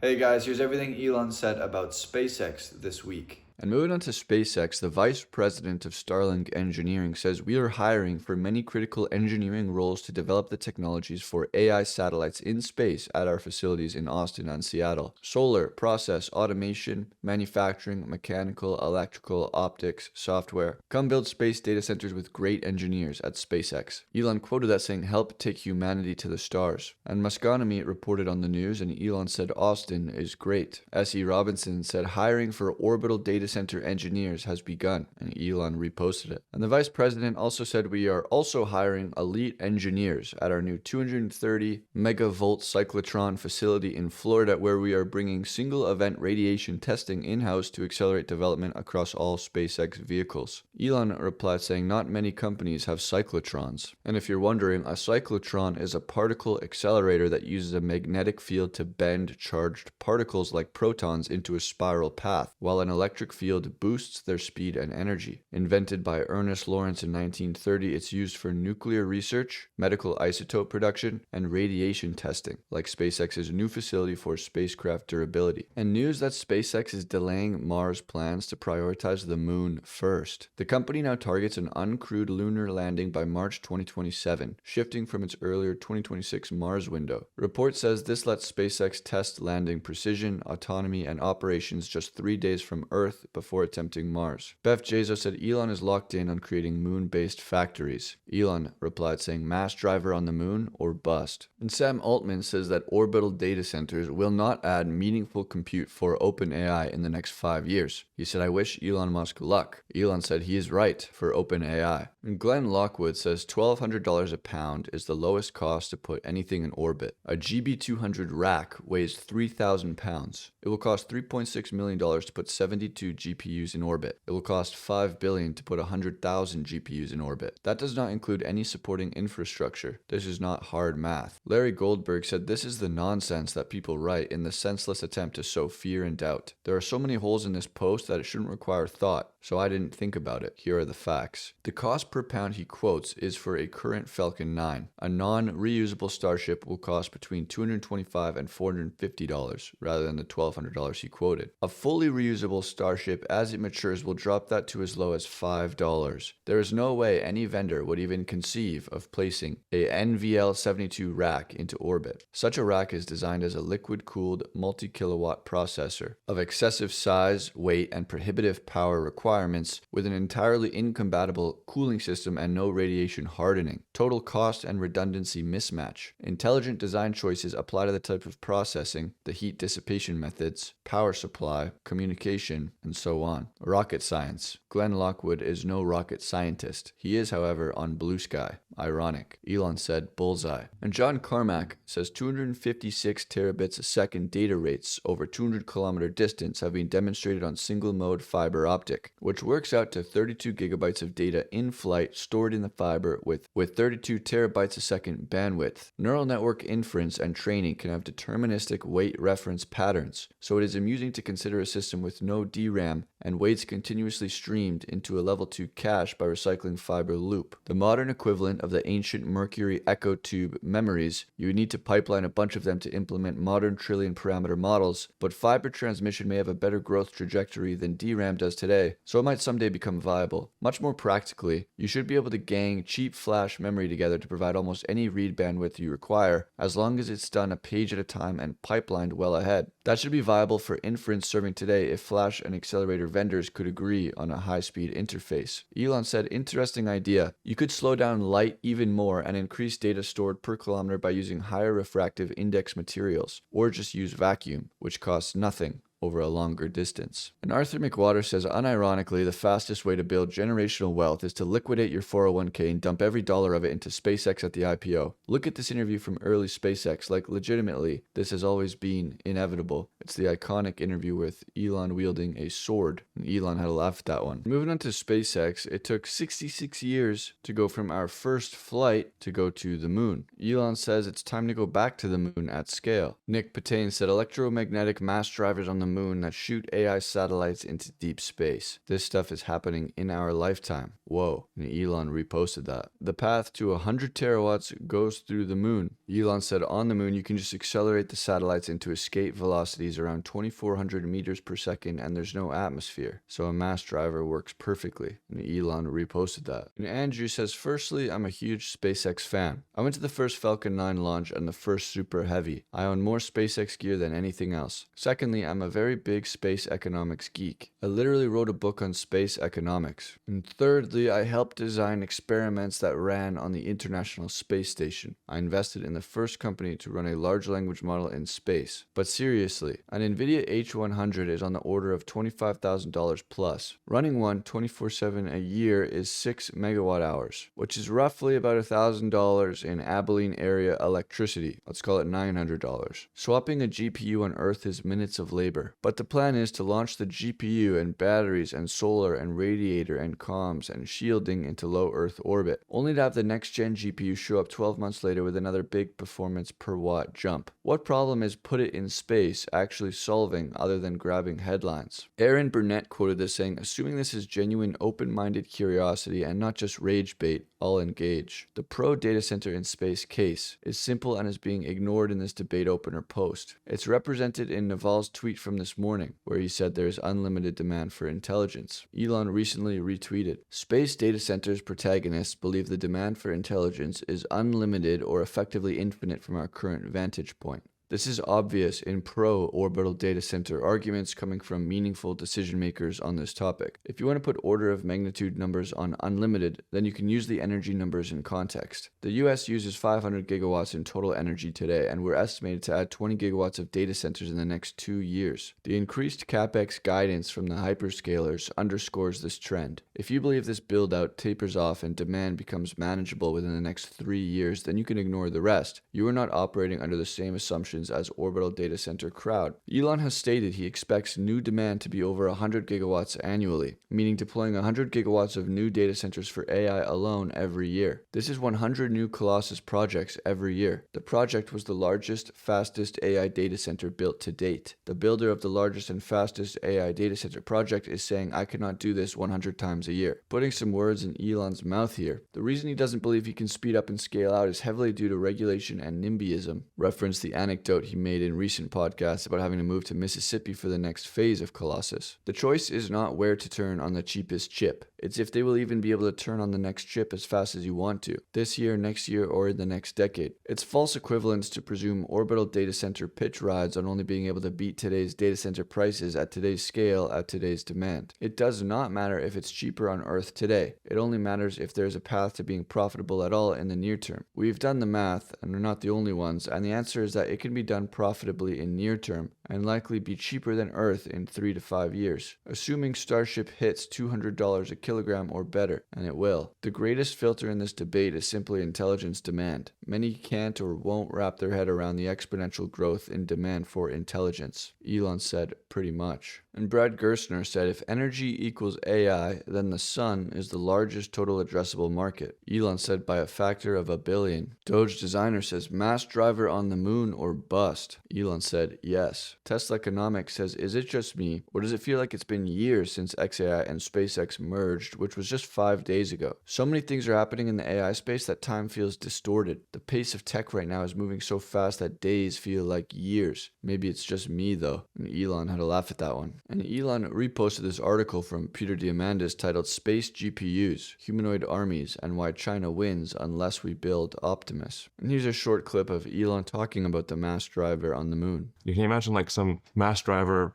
Hey guys, here's everything Elon said about SpaceX this week. And moving on to SpaceX, the vice president of Starlink Engineering says we are hiring for many critical engineering roles to develop the technologies for AI satellites in space at our facilities in Austin and Seattle. Solar, process, automation, manufacturing, mechanical, electrical, optics, software. Come build space data centers with great engineers at SpaceX. Elon quoted that saying, "Help take humanity to the stars." And Musconomy reported on the news, and Elon said Austin is great. S.E. Robinson said hiring for orbital data center engineers has begun, and Elon reposted it. And the vice president also said we are also hiring elite engineers at our new 230 megavolt cyclotron facility in Florida, where we are bringing single event radiation testing in-house to accelerate development across all SpaceX vehicles. Elon replied saying not many companies have cyclotrons. And if you're wondering, a cyclotron is a particle accelerator that uses a magnetic field to bend charged particles like protons into a spiral path, while an electric field boosts their speed and energy. Invented by Ernest Lawrence in 1930, it's used for nuclear research, medical isotope production, and radiation testing, like SpaceX's new facility for spacecraft durability. And news that SpaceX is delaying Mars plans to prioritize the moon first. The company now targets an uncrewed lunar landing by March 2027, shifting from its earlier 2026 Mars window. The report says this lets SpaceX test landing precision, autonomy, and operations just 3 days from Earth before attempting Mars. Beth Bezos said Elon is locked in on creating moon-based factories. Elon replied saying mass driver on the moon or bust. And Sam Altman says that orbital data centers will not add meaningful compute for OpenAI in the next 5 years. He said, "I wish Elon Musk luck." Elon said he is right for OpenAI. And Glenn Lockwood says $1,200 a pound is the lowest cost to put anything in orbit. A GB200 rack weighs 3,000 pounds. It will cost $3.6 million to put 72 GPUs in orbit. It will cost $5 billion to put 100,000 GPUs in orbit. That does not include any supporting infrastructure. This is not hard math. Larry Goldberg said this is the nonsense that people write in the senseless attempt to sow fear and doubt. There are so many holes in this post that it shouldn't require thought, so I didn't think about it. Here are the facts. The cost per pound he quotes is for a current Falcon 9. A non-reusable Starship will cost between $225 and $450 rather than the $1,200 he quoted. A fully reusable Starship as it matures will drop that to as low as $5. There is no way any vendor would even conceive of placing a NVL-72 rack into orbit. Such a rack is designed as a liquid-cooled multi-kilowatt processor of excessive size, weight, and prohibitive power requirements with an entirely incompatible cooling system and no radiation hardening. Total cost and redundancy mismatch. Intelligent design choices apply to the type of processing, the heat dissipation methods, power supply, communication, and so on. Rocket science. Glenn Lockwood is no rocket scientist. He is, however, on Blue Sky. Ironic. Elon said bullseye. And John Carmack says 256 terabits a second data rates over 200-kilometer distance have been demonstrated on single-mode fiber optic, which works out to 32 gigabytes of data in flight stored in the fiber with 32 terabytes a second bandwidth. Neural network inference and training can have deterministic weight reference patterns, so it is amusing to consider a system with no DRAM and weights continuously streamed into a level 2 cache by recycling fiber loop. The modern equivalent of the ancient Mercury Echo Tube memories, you would need to pipeline a bunch of them to implement modern trillion parameter models, but fiber transmission may have a better growth trajectory than DRAM does today, so it might someday become viable. Much more practically, you should be able to gang cheap flash memory together to provide almost any read bandwidth you require, as long as it's done a page at a time and pipelined well ahead. That should be viable for inference serving today if flash and accelerator vendors could agree on a high-speed interface. Elon said, "Interesting idea. You could slow down light even more and increase data stored per kilometer by using higher refractive index materials, or just use vacuum, which costs nothing over a longer distance." And Arthur McWater says, unironically, the fastest way to build generational wealth is to liquidate your 401k and dump every dollar of it into SpaceX at the IPO. Look at this interview from early SpaceX. Like, legitimately, this has always been inevitable. It's the iconic interview with Elon wielding a sword. And Elon had a laugh at that one. Moving on to SpaceX, it took 66 years to go from our first flight to go to the moon. Elon says it's time to go back to the moon at scale. Nick Patane said electromagnetic mass drivers on the moon that shoot AI satellites into deep space. This stuff is happening in our lifetime. Whoa. And Elon reposted that. The path to 100 terawatts goes through the moon. Elon said on the moon you can just accelerate the satellites into escape velocities around 2,400 meters per second and there's no atmosphere. So a mass driver works perfectly. And Elon reposted that. And Andrew says, firstly, I'm a huge SpaceX fan. I went to the first Falcon 9 launch and the first Super Heavy. I own more SpaceX gear than anything else. Secondly, I'm a very big space economics geek. I literally wrote a book on space economics. And thirdly, I helped design experiments that ran on the International Space Station. I invested in the first company to run a large language model in space. But seriously, an NVIDIA H100 is on the order of $25,000 plus. Running one 24/7 a year is 6 megawatt hours, which is roughly about $1,000 in Abilene area electricity. Let's call it $900. Swapping a GPU on Earth is minutes of labor. But the plan is to launch the GPU and batteries and solar and radiator and comms and shielding into low Earth orbit, only to have the next gen GPU show up 12 months later with another big performance per watt jump. What problem is put it in space actually solving other than grabbing headlines? Aaron Burnett quoted this saying, assuming this is genuine open-minded curiosity and not just rage bait, I'll engage. The pro data center in space case is simple and is being ignored in this debate opener post. It's represented in Naval's tweet from this morning, where he said there is unlimited demand for intelligence. Elon recently retweeted, space data centers protagonists believe the demand for intelligence is unlimited or effectively infinite from our current vantage point. This is obvious in pro-orbital data center arguments coming from meaningful decision makers on this topic. If you want to put order of magnitude numbers on unlimited, then you can use the energy numbers in context. The US uses 500 gigawatts in total energy today, and we're estimated to add 20 gigawatts of data centers in the next 2 years. The increased capex guidance from the hyperscalers underscores this trend. If you believe this build-out tapers off and demand becomes manageable within the next 3 years, then you can ignore the rest. You are not operating under the same assumptions as orbital data center crowd. Elon has stated he expects new demand to be over 100 gigawatts annually, meaning deploying 100 gigawatts of new data centers for AI alone every year. This is 100 new Colossus projects every year. The project was the largest, fastest AI data center built to date. The builder of the largest and fastest AI data center project is saying, I cannot do this 100 times a year. Putting some words in Elon's mouth here. The reason he doesn't believe he can speed up and scale out is heavily due to regulation and NIMBYism. Reference the anecdote he made in recent podcasts about having to move to Mississippi for the next phase of Colossus. The choice is not where to turn on the cheapest chip. It's if they will even be able to turn on the next chip as fast as you want to, this year, next year, or in the next decade. It's false equivalence to presume orbital data center pitch rides on only being able to beat today's data center prices at today's scale at today's demand. It does not matter if it's cheaper on Earth today. It only matters if there's a path to being profitable at all in the near term. We've done the math, and we're not the only ones, and the answer is that it can be done profitably in near term and likely be cheaper than Earth in 3 to 5 years, assuming Starship hits $200 a kilogram or better, and it will. The greatest filter in this debate is simply intelligence demand. Many can't or won't wrap their head around the exponential growth in demand for intelligence. Elon said, pretty much. And Brad Gerstner said, if energy equals AI, then the sun is the largest total addressable market. Elon said by a factor of 1 billion. Doge designer says, mass driver on the moon or bust. Elon said, yes. Tesla Economics says, is it just me, or does it feel like it's been years since XAI and SpaceX merged, which was just 5 days ago? So many things are happening in the AI space that time feels distorted. The pace of tech right now is moving so fast that days feel like years. Maybe it's just me though. And Elon had a laugh at that one. And Elon reposted this article from Peter Diamandis titled Space GPUs, Humanoid Armies, and Why China Wins Unless We Build Optimus. And here's a short clip of Elon talking about the mass driver on the moon. You can imagine like some mass driver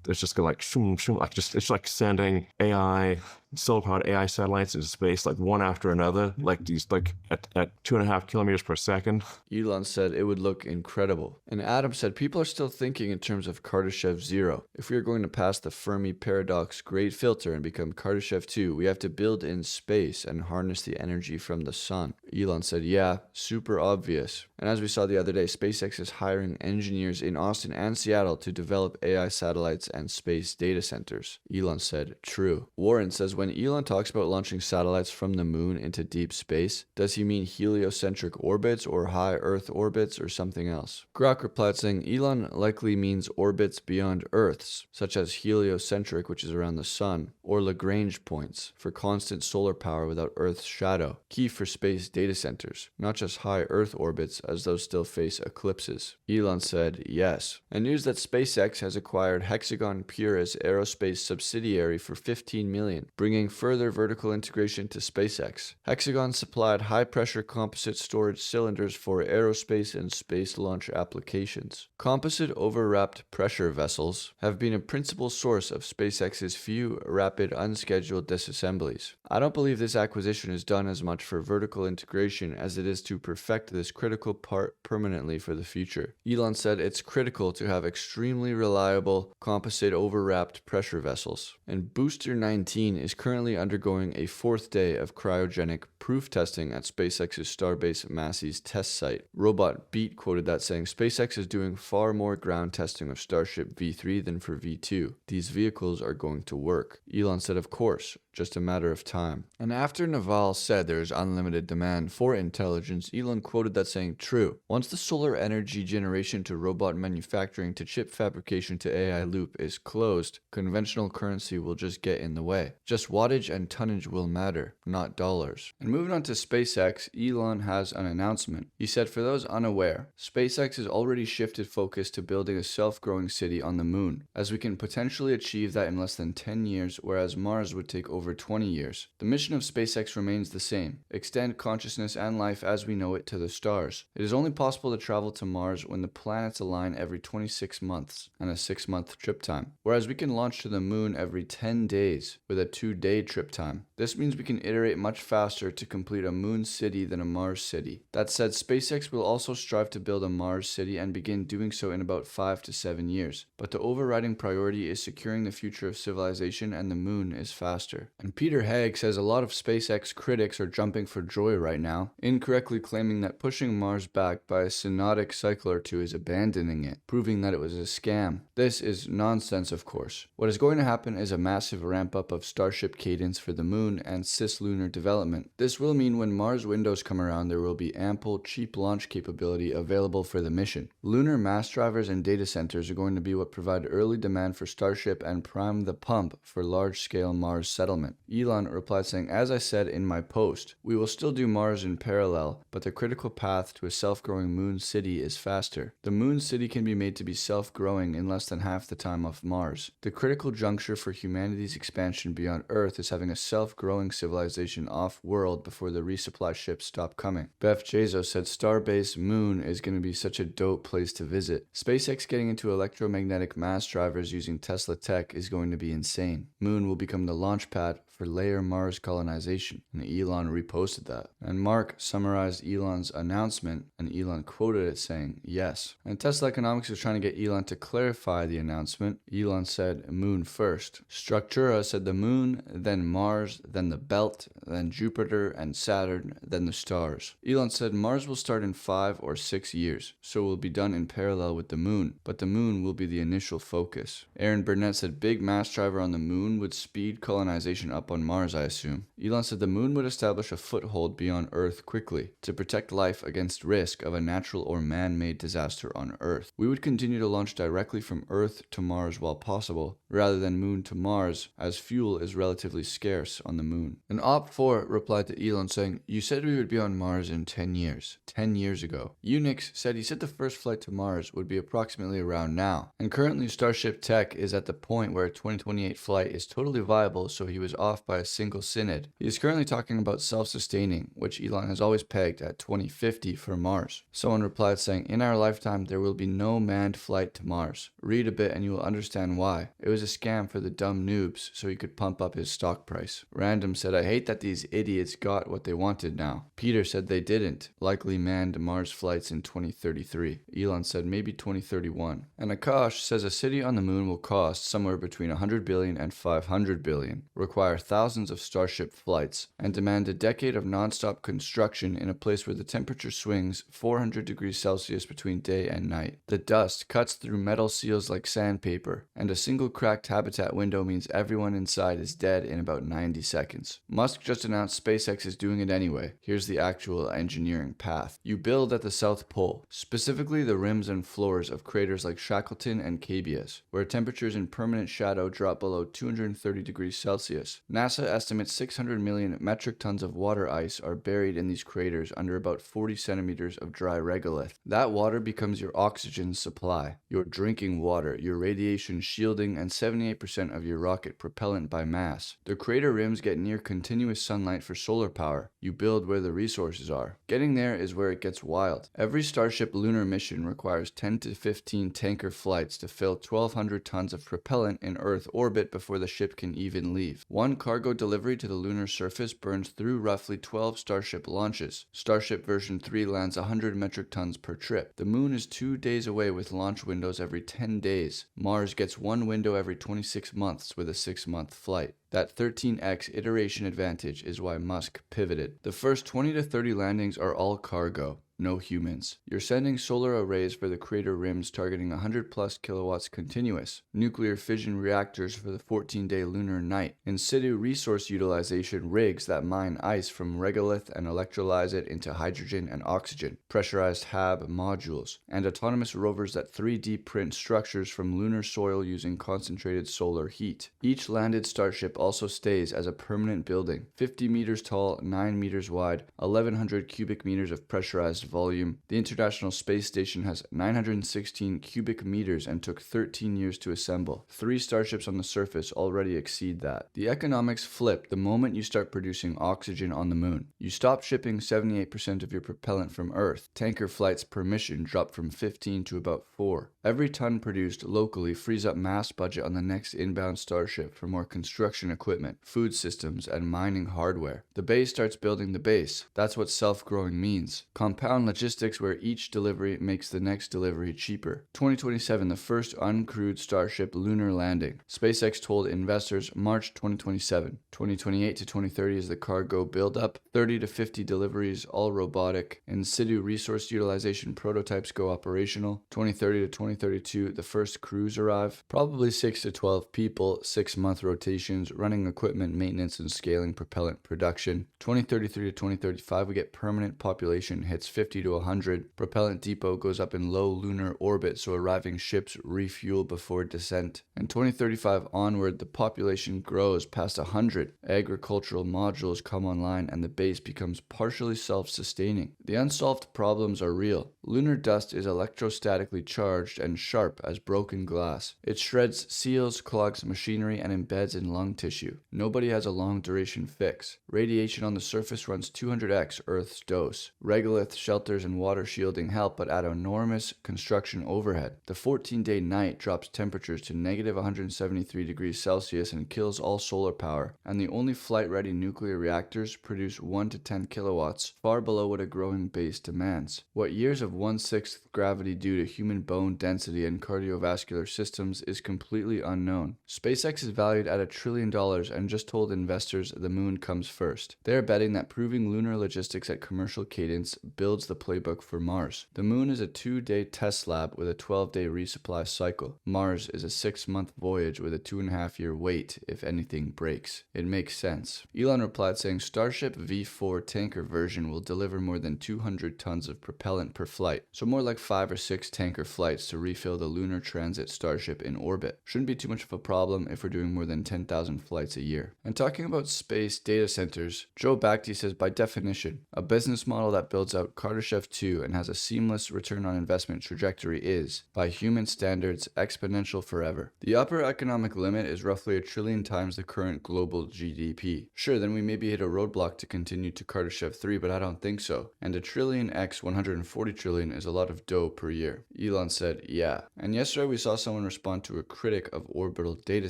that's just gonna like shoom, shoom, like just it's like sending AI, solar-powered AI satellites into space like one after another, like these like at 2.5 kilometers per second. Elon said it would look incredible. And Adam said people are still thinking in terms of Kardashev 0. If we are going to pass the Fermi paradox great filter and become Kardashev 2, we have to build in space and harness the energy from the sun. Elon said, yeah, super obvious. And as we saw the other day, SpaceX is hiring engineers in Austin and Seattle to develop AI satellites and space data centers. Elon said, true. Warren says, when Elon talks about launching satellites from the moon into deep space, does he mean heliocentric orbits or high Earth orbits or something else? Grok replied saying Elon likely means orbits beyond Earth's, such as heliocentric, which is around the sun, or Lagrange points for constant solar power without Earth's shadow, key for space data centers, not just high Earth orbits as those still face eclipses. Elon said yes. And news that SpaceX has acquired Hexagon Purus Aerospace subsidiary for $15 million, bringing further vertical integration to SpaceX. Hexagon supplied high-pressure composite storage cylinders for aerospace and space launch applications. Composite overwrapped pressure vessels have been a principal source of SpaceX's few rapid unscheduled disassemblies. I don't believe this acquisition is done as much for vertical integration as it is to perfect this critical part permanently for the future. Elon said it's critical to have extremely reliable composite overwrapped pressure vessels. And Booster 19 is currently undergoing a 4th day of cryogenic proof testing at SpaceX's Starbase Massey's test site. Robot Beat quoted that saying SpaceX is doing far more ground testing of Starship V3 than for V2. These vehicles are going to work. Elon said, of course, just a matter of time. And after Naval said there is unlimited demand for intelligence, Elon quoted that saying, true. Once the solar energy generation to robot manufacturing to chip fabrication to AI loop is closed, conventional currency will just get in the way. Just wattage and tonnage will matter, not dollars. And moving on to SpaceX, Elon has an announcement. He said, for those unaware, SpaceX has already shifted focus to building a self-growing city on the moon, as we can potentially achieve that in less than 10 years, whereas Mars would take over 20 years. The mission of SpaceX remains the same: extend consciousness and life as we know it to the stars. It is only possible to travel to Mars when the planets align every 26 months and a 6-month trip time, whereas we can launch to the moon every 10 days with a 2-day trip time. This means we can iterate much faster to complete a moon city than a Mars city. That said, SpaceX will also strive to build a Mars city and begin doing so in about 5 to 7 years. But the overriding priority is securing the future of civilization, and the moon is faster. And Peter Haig says a lot of SpaceX critics are jumping for joy right now, incorrectly claiming that pushing Mars back by a synodic cycle or two is abandoning it, proving that it was a scam. This is nonsense, of course. What is going to happen is a massive ramp up of Starship cadence for the moon and cislunar development. This will mean when Mars windows come around, there will be ample, cheap launch capability available for the mission. Lunar mass drivers and data centers are going to be what provide early demand for Starship and prime the pump for large-scale Mars settlement. Elon replied saying, as I said in my post, we will still do Mars in parallel, but the critical path to a self-growing moon city is faster. The moon city can be made to be self-growing in less than half the time of Mars. The critical juncture for humanity's expansion beyond Earth is having a self-growing civilization off-world before the resupply ships stop coming. Beth Bezos said Starbase Moon is going to be such a dope place to visit. SpaceX getting into electromagnetic mass drivers using Tesla tech is going to be insane. Moon will become the launch pad for layer Mars colonization, and Elon reposted that. And Mark summarized Elon's announcement, and Elon quoted it saying, yes. And Tesla Economics is trying to get Elon to clarify the announcement. Elon said moon first. Structura said the moon, then Mars, then the belt, then Jupiter and Saturn, then the stars. Elon said Mars will start in 5 or 6 years, so it will be done in parallel with the moon, but the moon will be the initial focus. Aaron Burnett said big mass driver on the moon would speed colonization up on Mars, I assume. Elon said the moon would establish a foothold beyond Earth quickly to protect life against risk of a natural or man-made disaster on Earth. We would continue to launch directly from Earth to Mars while possible, rather than moon to Mars, as fuel is relatively scarce on the moon. And Op4 replied to Elon saying, you said we would be on Mars in 10 years. 10 years ago. Unix said he said the first flight to Mars would be approximately around now. And currently Starship Tech is at the point where a 2028 flight is totally viable, so he was off by a single synod. He is currently talking about self-sustaining, which Elon has always pegged at 2050 for Mars. Someone replied saying, in our lifetime there will be no manned flight to Mars. Read a bit and you will understand why. It was a scam for the dumb noobs so he could pump up his stock price. Random said, I hate that these idiots got what they wanted now. Peter said they didn't. Likely manned Mars flights in 2033. Elon said maybe 2031. And Akash says a city on the moon will cost somewhere between 100 billion and 500 billion, require thousands of Starship flights and demand a decade of nonstop construction in a place where the temperature swings 400 degrees Celsius between day and night. The dust cuts through metal seals like sandpaper, and a single cracked habitat window means everyone inside is dead in about 90 seconds. Musk just announced SpaceX is doing it anyway. Here's the actual engineering path. You build at the South Pole, specifically the rims and floors of craters like Shackleton and Cabeus, where temperatures in permanent shadow drop below 230 degrees Celsius. NASA estimates 600 million metric tons of water ice are buried in these craters under about 40 centimeters of dry regolith. That water becomes your oxygen supply, your drinking water, your radiation shielding, and 78% of your rocket propellant by mass. The crater rims get near continuous sunlight for solar power. You build where the resources are. Getting there is where it gets wild. Every Starship lunar mission requires 10 to 15 tanker flights to fill 1,200 tons of propellant in Earth orbit before the ship can even leave. One cargo delivery to the lunar surface burns through roughly 12 Starship launches. Starship version 3 lands 100 metric tons per trip. The moon is 2 days away with launch windows every 10 days. Mars gets one window every 26 months with a 6-month flight. That 13x iteration advantage is why Musk pivoted. The first 20 to 30 landings are all cargo. No humans. You're sending solar arrays for the crater rims targeting 100 plus kilowatts continuous, nuclear fission reactors for the 14-day lunar night, in situ resource utilization rigs that mine ice from regolith and electrolyze it into hydrogen and oxygen, pressurized HAB modules, and autonomous rovers that 3D print structures from lunar soil using concentrated solar heat. Each landed Starship also stays as a permanent building, 50 meters tall, 9 meters wide, 1,100 cubic meters of pressurized volume. The International Space Station has 916 cubic meters and took 13 years to assemble. 3 Starships on the surface already exceed that. The economics flip the moment you start producing oxygen on the moon. You stop shipping 78% of your propellant from Earth. Tanker flights per mission drop from 15 to about 4. Every ton produced locally frees up mass budget on the next inbound Starship for more construction equipment, food systems, and mining hardware. The base starts building the base. That's what self-growing means. Compound logistics where each delivery makes the next delivery cheaper. 2027, the first uncrewed Starship lunar landing. SpaceX told investors March 2027. 2028 to 2030 is the cargo buildup. 30 to 50 deliveries, all robotic. In situ resource utilization prototypes go operational. 2030 to 2032, the first crews arrive. Probably 6 to 12 people, 6-month rotations, running equipment maintenance and scaling propellant production. 2033 to 2035, we get permanent population hits 50 to 100. Propellant depot goes up in low lunar orbit so arriving ships refuel before descent. And 2035 onward, the population grows past 100. Agricultural modules come online and the base becomes partially self-sustaining. The unsolved problems are real. Lunar dust is electrostatically charged and sharp as broken glass. It shreds seals, clogs machinery, and embeds in lung tissue. Nobody has a long-duration fix. Radiation on the surface runs 200x Earth's dose. Regolith shelters and water shielding help, but at enormous construction overhead. The 14-day night drops temperatures to negative 173 degrees Celsius and kills all solar power, and the only flight-ready nuclear reactors produce 1 to 10 kilowatts, far below what a growing base demands. What years of 1/6 gravity do to human bone density and cardiovascular systems is completely unknown. SpaceX is valued at $1 trillion and just told investors the moon comes first. They're betting that proving lunar logistics at commercial cadence builds the playbook for Mars. The moon is a 2-day test lab with a 12-day resupply cycle. Mars is a 6-month voyage with a 2.5-year wait if anything breaks. It makes sense. Elon replied saying Starship V4 tanker version will deliver more than 200 tons of propellant per flight, so more like 5 or 6 tanker flights to refill the lunar transit Starship in orbit. Shouldn't be too much of a problem if we're doing more than 10,000 flights a year. And talking about space data centers, Joe Bakhti says by definition, a business model that builds out Kardashev 2 and has a seamless return on investment trajectory is, by human standards, exponential forever. The upper economic limit is roughly 1 trillion times the current global GDP. Sure, then we maybe hit a roadblock to continue to Kardashev 3, but I don't think so. And 1 trillion x 140 trillion is a lot of dough per year. Elon said, yeah. And yesterday we saw someone respond to a critic of orbital data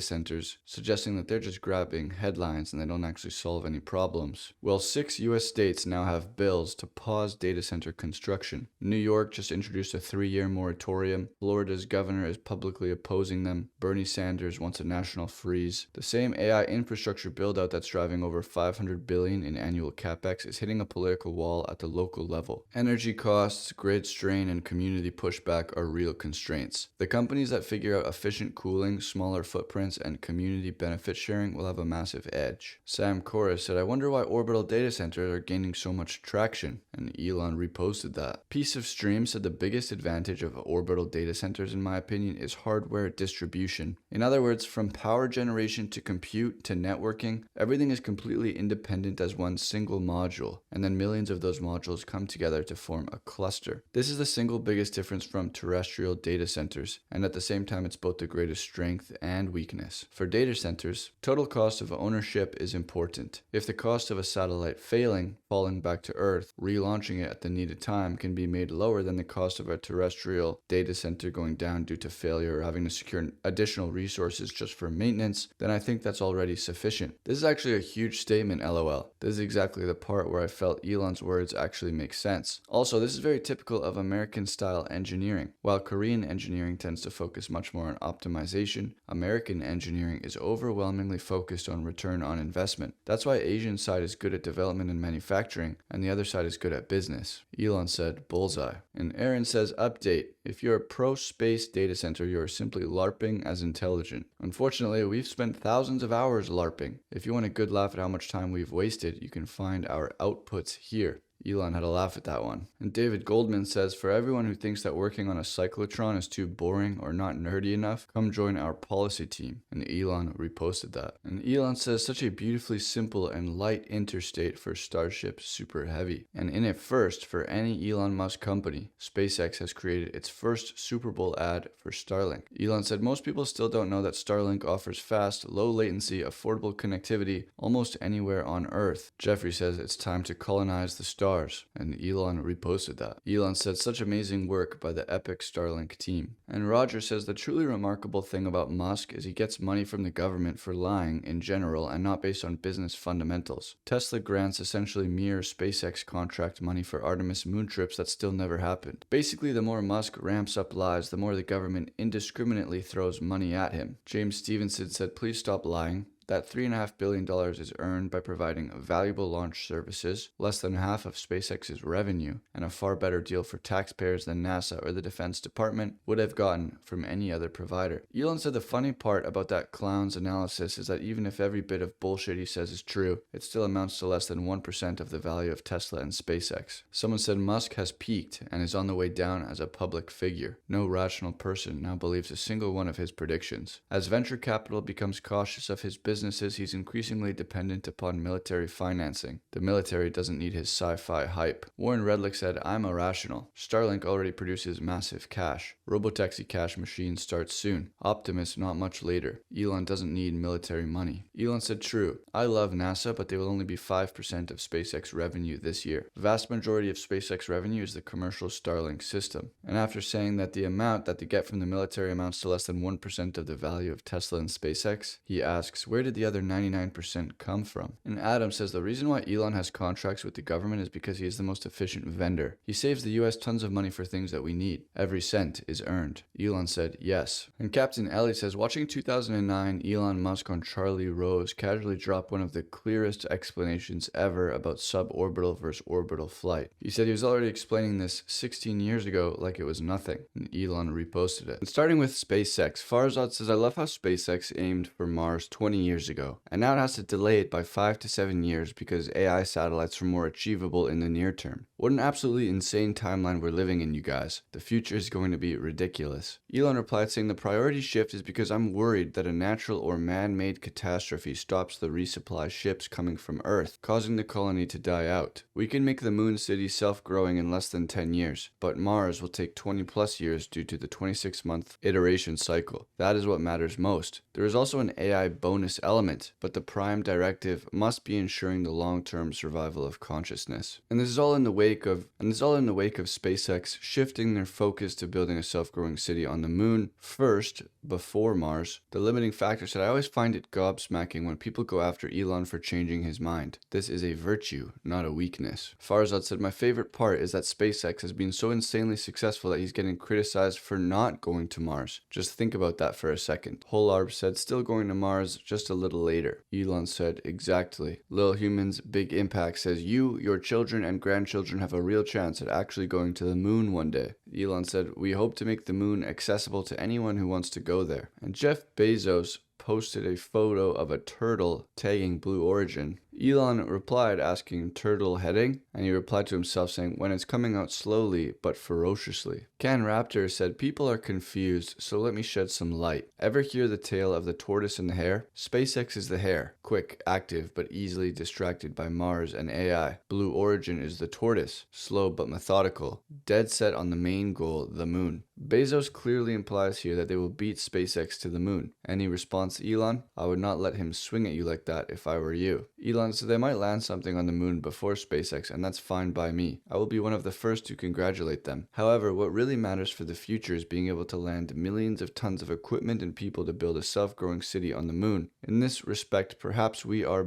centers, suggesting that they're just grabbing headlines and they don't actually solve any problems. Well, 6 US states now have bills to pause data center construction. New York just introduced a 3-year moratorium. Florida's governor is publicly opposing them. Bernie Sanders wants a national freeze. The same AI infrastructure build-out that's driving over $500 billion in annual capex is hitting a political wall at the local level. Energy costs, grid strain, and community pushback are real constraints. The companies that figure out efficient cooling, smaller footprints, and community benefit sharing will have a massive edge. Sam Corris said, I wonder why orbital data centers are gaining so much traction, and Elon reposted that. Piece of Stream said the biggest advantage of orbital data centers, in my opinion, is hardware distribution. In other words, from power generation to compute to networking, everything is completely independent as one single module, and then millions of those modules come together to form a cluster. This is the single biggest difference from terrestrial data centers, and at the same time it's both the greatest strength and weakness. For data centers, total cost of ownership is important. If the cost of a satellite failing, falling back to Earth, relaunching it at the needed time can be made lower than the cost of a terrestrial data center going down due to failure or having to secure additional resources just for maintenance, then I think that's already sufficient. This is actually a huge statement, LOL. This is exactly the part where I felt Elon's words actually make sense. Also, this is very typical of American-style engineering. While Korean engineering tends to focus much more on optimization, American engineering is overwhelmingly focused on return on investment. That's why Asian side is good at development and manufacturing, and the other side is good at business. Elon said, bullseye. And Aaron says, update. If you're a pro-space data center, you're simply LARPing as intelligent. Unfortunately, we've spent thousands of hours LARPing. If you want a good laugh at how much time we've wasted, you can find our outputs here. Elon had a laugh at that one. And David Goldman says, for everyone who thinks that working on a cyclotron is too boring or not nerdy enough, come join our policy team. And Elon reposted that. And Elon says, such a beautifully simple and light interstate for Starship Super Heavy. And in it first for any Elon Musk company, SpaceX has created its first Super Bowl ad for Starlink. Elon said, most people still don't know that Starlink offers fast, low latency, affordable connectivity almost anywhere on Earth. Jeffrey says it's time to colonize the stars. And Elon reposted that. Elon said, such amazing work by the epic Starlink team. And Roger says, the truly remarkable thing about Musk is he gets money from the government for lying in general and not based on business fundamentals. Tesla grants essentially mirror SpaceX contract money for Artemis moon trips that still never happened. Basically, the more Musk ramps up lies, the more the government indiscriminately throws money at him. James Stevenson said, please stop lying. That $3.5 billion is earned by providing valuable launch services, less than half of SpaceX's revenue, and a far better deal for taxpayers than NASA or the Defense Department would have gotten from any other provider. Elon said the funny part about that clown's analysis is that even if every bit of bullshit he says is true, it still amounts to less than 1% of the value of Tesla and SpaceX. Someone said Musk has peaked and is on the way down as a public figure. No rational person now believes a single one of his predictions. As venture capital becomes cautious of his businesses, he's increasingly dependent upon military financing. The military doesn't need his sci-fi hype. Warren Redlick said, I'm irrational. Starlink already produces massive cash. Robotaxi cash machine starts soon. Optimus not much later. Elon doesn't need military money. Elon said, true. I love NASA, but they will only be 5% of SpaceX revenue this year. The vast majority of SpaceX revenue is the commercial Starlink system. And after saying that the amount that they get from the military amounts to less than 1% of the value of Tesla and SpaceX, he asks, where did the other 99% come from? And Adam says the reason why Elon has contracts with the government is because he is the most efficient vendor. He saves the US tons of money for things that we need. Every cent is earned. Elon said yes. And Captain Ellie says, watching 2009 Elon Musk on Charlie Rose casually drop one of the clearest explanations ever about suborbital versus orbital flight. He said he was already explaining this 16 years ago like it was nothing. And Elon reposted it. And starting with SpaceX, Farzad says, I love how SpaceX aimed for Mars 20 years ago, and now it has to delay it by 5 to 7 years because AI satellites are more achievable in the near term. What an absolutely insane timeline we're living in, you guys. The future is going to be ridiculous. Elon replied saying the priority shift is because I'm worried that a natural or man-made catastrophe stops the resupply ships coming from Earth, causing the colony to die out. We can make the moon city self-growing in less than 10 years, but Mars will take 20 plus years due to the 26-month iteration cycle. That is what matters most. There is also an AI bonus element, but the prime directive must be ensuring the long-term survival of consciousness. And this is all in the wake this all in the wake of SpaceX shifting their focus to building a self-growing city on the moon first before Mars. The limiting factor said, I always find it gobsmacking when people go after Elon for changing his mind. This is a virtue, not a weakness. Farzad said, my favorite part is that SpaceX has been so insanely successful that he's getting criticized for not going to Mars. Just think about that for a second. Holarb said, still going to Mars, just a little later. Elon said, exactly. Lil Human's Big Impact says, you, your children and grandchildren have a real chance at actually going to the moon one day. Elon said, we hope to make the moon accessible to anyone who wants to go there. And Jeff Bezos posted a photo of a turtle tagging Blue Origin. Elon replied asking turtle heading, and he replied to himself saying, when it's coming out slowly but ferociously. Can Raptor said, people are confused, so let me shed some light. Ever hear the tale of the tortoise and the hare? SpaceX is the hare, quick, active, but easily distracted by Mars and AI. Blue Origin is the tortoise, slow but methodical, dead set on the main goal, the moon. Bezos clearly implies here that they will beat SpaceX to the moon. Any response, Elon? I would not let him swing at you like that if I were you. Elon said they might land something on the moon before SpaceX, and that's fine by me. I will be one of the first to congratulate them. However, what really matters for the future is being able to land millions of tons of equipment and people to build a self-growing city on the moon. In this respect, perhaps we are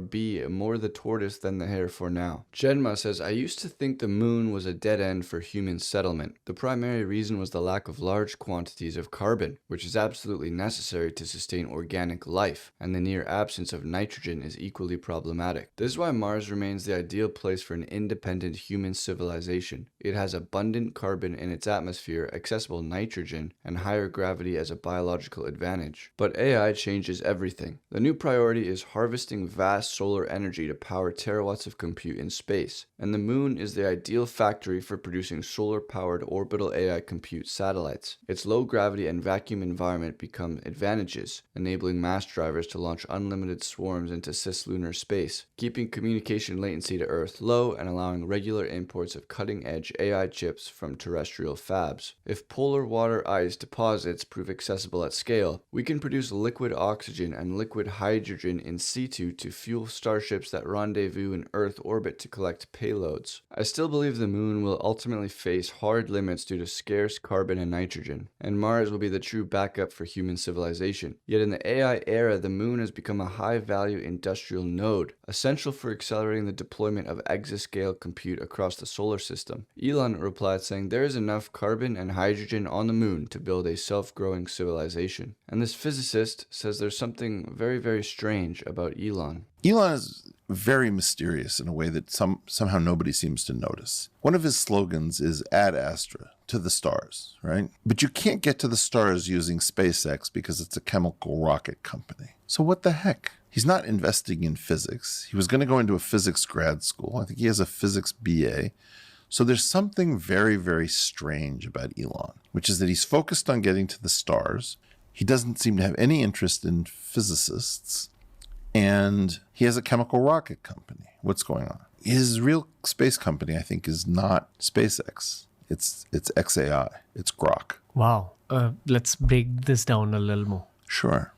more the tortoise than the hare for now. Genma says, I used to think the moon was a dead end for human settlement. The primary reason was the lack of large quantities of carbon, which is absolutely necessary to sustain organic life, and the near absence of nitrogen is equally problematic. This is why Mars remains the ideal place for an independent human civilization. It has abundant carbon in its atmosphere, accessible nitrogen, and higher gravity as a biological advantage. But AI changes everything. The new priority is harvesting vast solar energy to power terawatts of compute in space, and the moon is the ideal factory for producing solar-powered orbital AI compute satellites. Its low gravity and vacuum environment become advantages, enabling mass drivers to launch unlimited swarms into cislunar space, keeping communication latency to Earth low and allowing regular imports of cutting-edge AI chips from terrestrial fabs. If polar water ice deposits prove accessible at scale, we can produce liquid oxygen and liquid hydrogen in situ to fuel starships that rendezvous in Earth orbit to collect payloads. I still believe the moon will ultimately face hard limits due to scarce carbon and nitrogen, and Mars will be the true backup for human civilization. Yet in the AI era, the moon has become a high-value industrial node, essential for accelerating the deployment of exascale compute across the solar system. Elon replied saying, there is enough carbon and hydrogen on the moon to build a self-growing civilization. And this physicist says there's something very, very strange about Elon. Elon is very mysterious in a way that somehow nobody seems to notice. One of his slogans is Ad Astra, to the stars, right? But you can't get to the stars using SpaceX because it's a chemical rocket company. So what the heck? He's not investing in physics. He was going to go into a physics grad school. I think he has a physics BA. So there's something very, very strange about Elon, which is that he's focused on getting to the stars. He doesn't seem to have any interest in physicists. And he has a chemical rocket company. What's going on? His real space company, I think, is not SpaceX. It's XAI. It's Grok. Wow. Let's break this down a little more. Sure.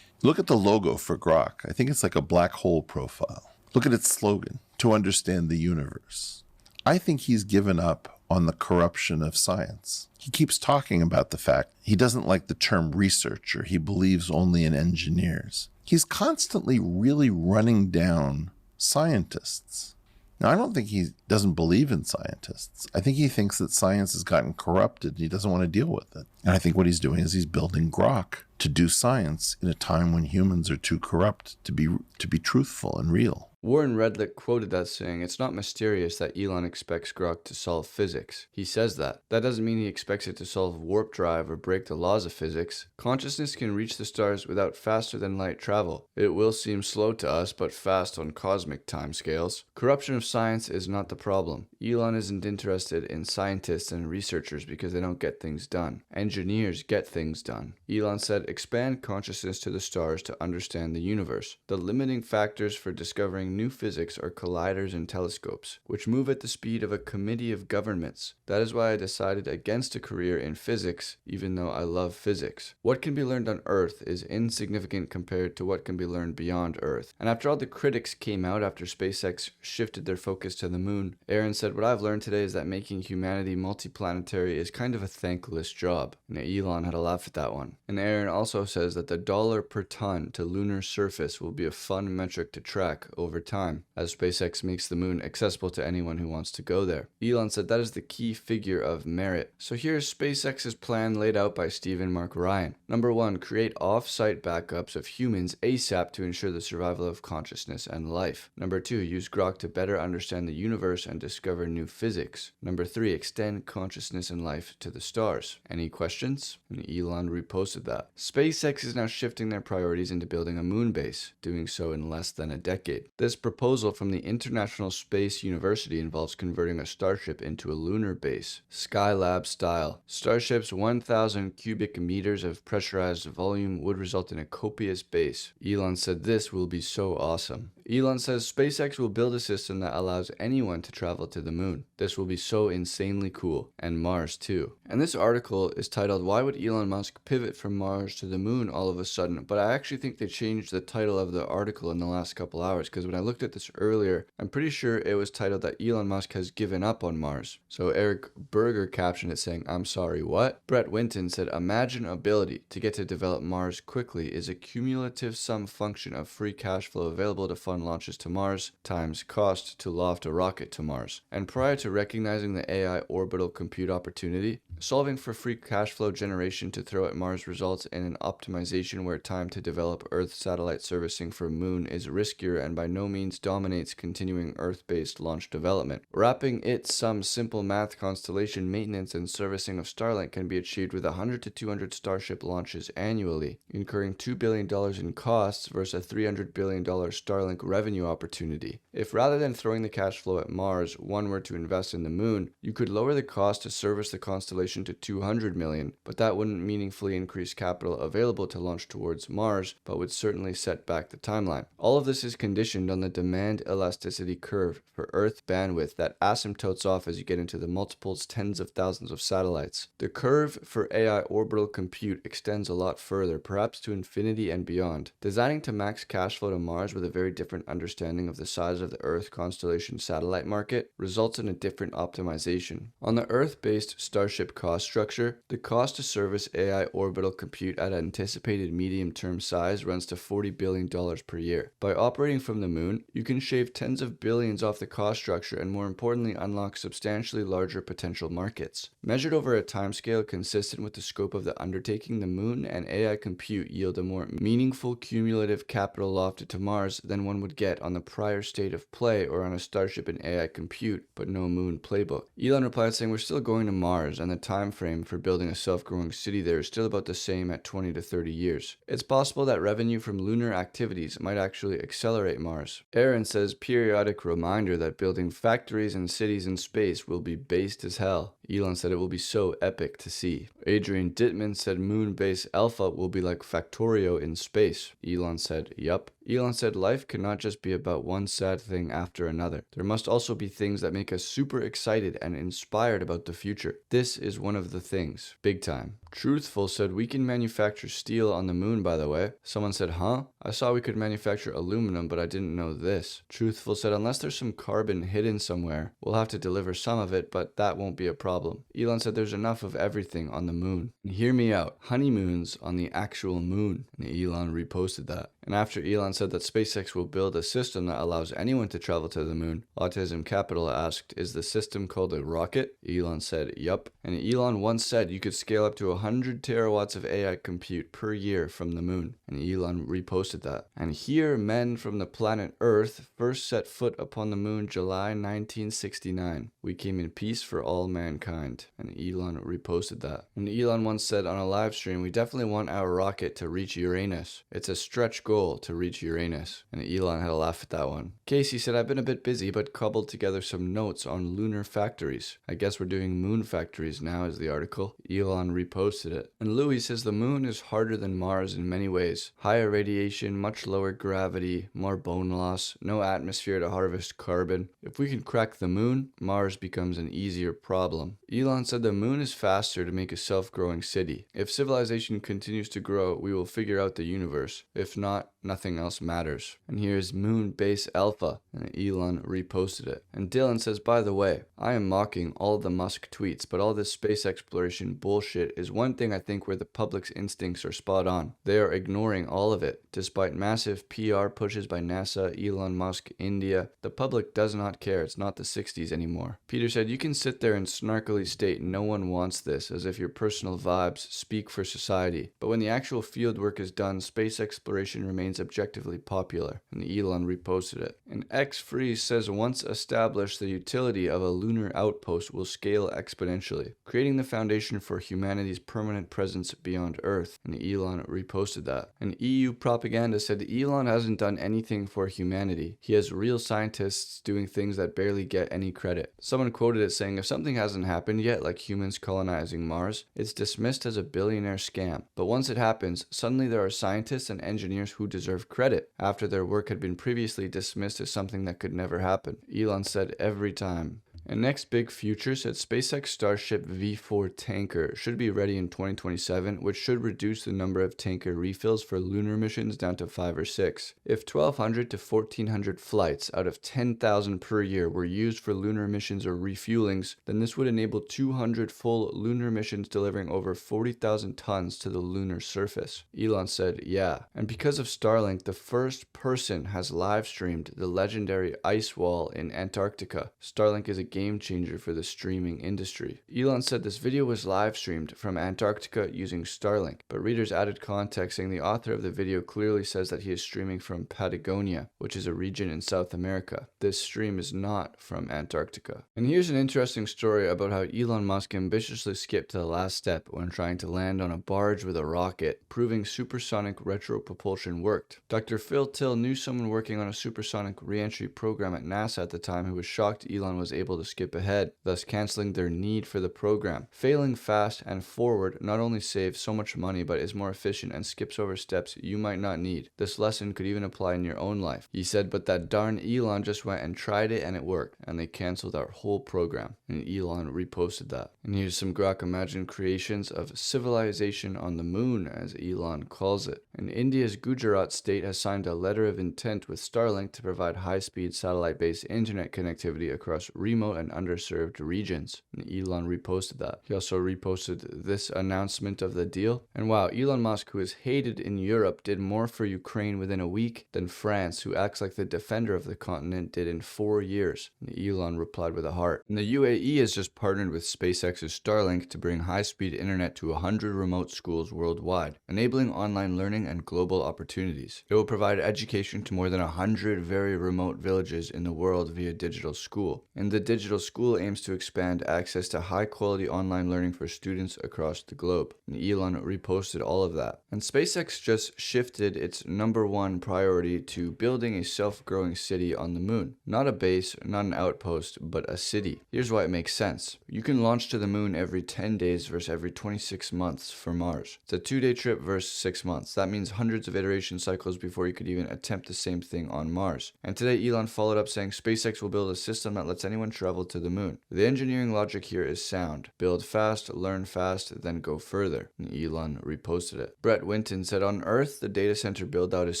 Look at the logo for Grok. I think it's like a black hole profile. Look at its slogan, to understand the universe. I think he's given up on the corruption of science. He keeps talking about the fact he doesn't like the term researcher. He believes only in engineers. He's constantly really running down scientists. Now, I don't think he doesn't believe in scientists. I think he thinks that science has gotten corrupted and he doesn't want to deal with it. And I think what he's doing is he's building Grok to do science in a time when humans are too corrupt to be truthful and real. Warren Redlich quoted that saying, it's not mysterious that Elon expects Grok to solve physics. He says that. That doesn't mean he expects it to solve warp drive or break the laws of physics. Consciousness can reach the stars without faster than light travel. It will seem slow to us, but fast on cosmic timescales. Corruption of science is not the problem. Elon isn't interested in scientists and researchers because they don't get things done. Engineers get things done. Elon said, expand consciousness to the stars to understand the universe. The limiting factors for discovering exploring new physics are colliders and telescopes, which move at the speed of a committee of governments. That is why I decided against a career in physics, even though I love physics. What can be learned on Earth is insignificant compared to what can be learned beyond Earth. And after all the critics came out after SpaceX shifted their focus to the moon, Aaron said, what I've learned today is that making humanity multiplanetary is kind of a thankless job. And Elon had a laugh at that one. And Aaron also says that the dollar per ton to lunar surface will be a fun metric to track over time, as SpaceX makes the moon accessible to anyone who wants to go there. Elon said that is the key figure of merit. So here's SpaceX's plan laid out by Stephen Mark Ryan. Number 1, create off-site backups of humans ASAP to ensure the survival of consciousness and life. Number 2, use Grok to better understand the universe and discover new physics. Number 3, extend consciousness and life to the stars. Any questions? And Elon reposted that. SpaceX is now shifting their priorities into building a moon base, doing so in less than a decade. This proposal from the International Space University involves converting a Starship into a lunar base, Skylab style. Starship's 1,000 cubic meters of pressurized volume would result in a copious base. Elon said this will be so awesome. Elon says SpaceX will build a system that allows anyone to travel to the moon. This will be so insanely cool. And Mars too. And this article is titled, Why Would Elon Musk Pivot from Mars to the Moon all of a sudden? But I actually think they changed the title of the article in the last couple hours, because when I looked at this earlier, I'm pretty sure it was titled that Elon Musk has given up on Mars. So Eric Berger captioned it saying, I'm sorry, what? Brett Winton said, imagine ability to get to develop Mars quickly is a cumulative sum function of free cash flow available to fund launches to Mars times cost to loft a rocket to Mars. And prior to recognizing the AI orbital compute opportunity, solving for free cash flow generation to throw at Mars results in an optimization where time to develop Earth satellite servicing for Moon is riskier and by no means dominates continuing Earth-based launch development. Wrapping it some simple math constellation maintenance and servicing of Starlink can be achieved with 100 to 200 Starship launches annually, incurring $2 billion in costs versus a $300 billion Starlink revenue opportunity. If rather than throwing the cash flow at Mars, one were to invest in the Moon, you could lower the cost to service the constellation to $200 million, but that wouldn't meaningfully increase capital available to launch towards Mars, but would certainly set back the timeline. All of this is conditioned on the demand elasticity curve for Earth bandwidth that asymptotes off as you get into the multiples tens of thousands of satellites. The curve for AI orbital compute extends a lot further, perhaps to infinity and beyond. Designing to max cash flow to Mars with a very different understanding of the size of the Earth constellation satellite market results in a different optimization. On the Earth-based Starship cost structure, the cost to service AI orbital compute at anticipated medium-term size runs to $40 billion per year. By operating from the Moon, you can shave tens of billions off the cost structure and more importantly unlock substantially larger potential markets. Measured over a timescale consistent with the scope of the undertaking, the Moon and AI compute yield a more meaningful cumulative capital lofted to Mars than one would get on the prior state of play or on a Starship and AI compute, but no Moon playbook. Elon replied saying, we're still going to Mars and the time frame for building a self-growing city there is still about the same at 20 to 30 years. It's possible that revenue from lunar activities might actually accelerate Mars. Aaron says, periodic reminder that building factories and cities in space will be based as hell. Elon said it will be so epic to see. Adrian Dittman said Moon Base Alpha will be like Factorio in space. Elon said, yup. Elon said life cannot just be about one sad thing after another. There must also be things that make us super excited and inspired about the future. This is one of the things. Big time. Truthful said we can manufacture steel on the Moon, by the way. Someone said, huh? I saw we could manufacture aluminum, but I didn't know this. Truthful said unless there's some carbon hidden somewhere, we'll have to deliver some of it, but that won't be a problem. Elon said there's enough of everything on the Moon. And hear me out. Honeymoons on the actual Moon. And Elon reposted that. And after Elon said that SpaceX will build a system that allows anyone to travel to the Moon, Autism Capital asked, is the system called a rocket? Elon said, yup. And Elon once said you could scale up to 100 terawatts of AI compute per year from the Moon. And Elon reposted that. And here men from the planet Earth first set foot upon the Moon July 1969. We came in peace for all mankind. And Elon reposted that. And Elon once said on a live stream, we definitely want our rocket to reach Uranus. It's a stretch goal goal to reach Uranus. And Elon had a laugh at that one. Casey said, I've been a bit busy, but cobbled together some notes on lunar factories. I guess we're doing moon factories now, is the article. Elon reposted it. And Louis says the moon is harder than Mars in many ways. Higher radiation, much lower gravity, more bone loss, no atmosphere to harvest carbon. If we can crack the moon, Mars becomes an easier problem. Elon said the moon is faster to make a self-growing city. If civilization continues to grow, we will figure out the universe. If not, nothing else matters. And here's Moon Base Alpha, and Elon reposted it. And Dylan says, by the way, I am mocking all the Musk tweets, but all this space exploration bullshit is one thing I think where the public's instincts are spot on. They are ignoring all of it. Despite massive PR pushes by NASA, Elon Musk, India, the public does not care. It's not the 60s anymore. Peter said, you can sit there and snarkily state no one wants this, as if your personal vibes speak for society. But when the actual field work is done, space exploration remains objectively popular. And Elon reposted it. And X Freeze says once established, the utility of a lunar outpost will scale exponentially, creating the foundation for humanity's permanent presence beyond Earth. And Elon reposted that. And EU propaganda said Elon hasn't done anything for humanity. He has real scientists doing things that barely get any credit. Someone quoted it saying, if something hasn't happened yet, like humans colonizing Mars, it's dismissed as a billionaire scam. But once it happens, suddenly there are scientists and engineers who deserve credit, after their work had been previously dismissed as something that could never happen. Elon said every time. And next big future said SpaceX Starship V4 tanker should be ready in 2027, which should reduce the number of tanker refills for lunar missions down to 5 or 6. If 1,200 to 1,400 flights out of 10,000 per year were used for lunar missions or refuelings, then this would enable 200 full lunar missions delivering over 40,000 tons to the lunar surface. Elon said, yeah. And because of Starlink, the first person has live streamed the legendary ice wall in Antarctica. Starlink is a game changer for the streaming industry. Elon said this video was live streamed from Antarctica using Starlink, but readers added context saying the author of the video clearly says that he is streaming from Patagonia, which is a region in South America. This stream is not from Antarctica. And here's an interesting story about how Elon Musk ambitiously skipped to the last step when trying to land on a barge with a rocket, proving supersonic retropropulsion worked. Dr. Phil Till knew someone working on a supersonic re-entry program at NASA at the time who was shocked Elon was able to skip ahead, thus canceling their need for the program. Failing fast and forward not only saves so much money, but is more efficient and skips over steps you might not need. This lesson could even apply in your own life. He said, but that darn Elon just went and tried it and it worked, and they canceled our whole program. And Elon reposted that. And here's some grok imagined creations of civilization on the moon, as Elon calls it. And India's Gujarat state has signed a letter of intent with Starlink to provide high-speed satellite-based internet connectivity across remote and underserved regions. And Elon reposted that. He also reposted this announcement of the deal. And wow, Elon Musk, who is hated in Europe, did more for Ukraine within a week than France, who acts like the defender of the continent, did in 4 years. And Elon replied with a heart. And the UAE has just partnered with SpaceX's Starlink to bring high-speed internet to 100 remote schools worldwide, enabling online learning and global opportunities. It will provide education to more than 100 very remote villages in the world via digital school. And the digital school aims to expand access to high-quality online learning for students across the globe. And Elon reposted all of that. And SpaceX just shifted its #1 priority to building a self-growing city on the moon. Not a base, not an outpost, but a city. Here's why it makes sense. You can launch to the moon every 10 days versus every 26 months for Mars. It's a 2-day trip versus 6 months. That means hundreds of iteration cycles before you could even attempt the same thing on Mars. And today Elon followed up saying SpaceX will build a system that lets anyone travel to the moon. The engineering logic here is sound. Build fast, learn fast, then go further. And Elon reposted it. Brett Winton said, on Earth, the data center build-out is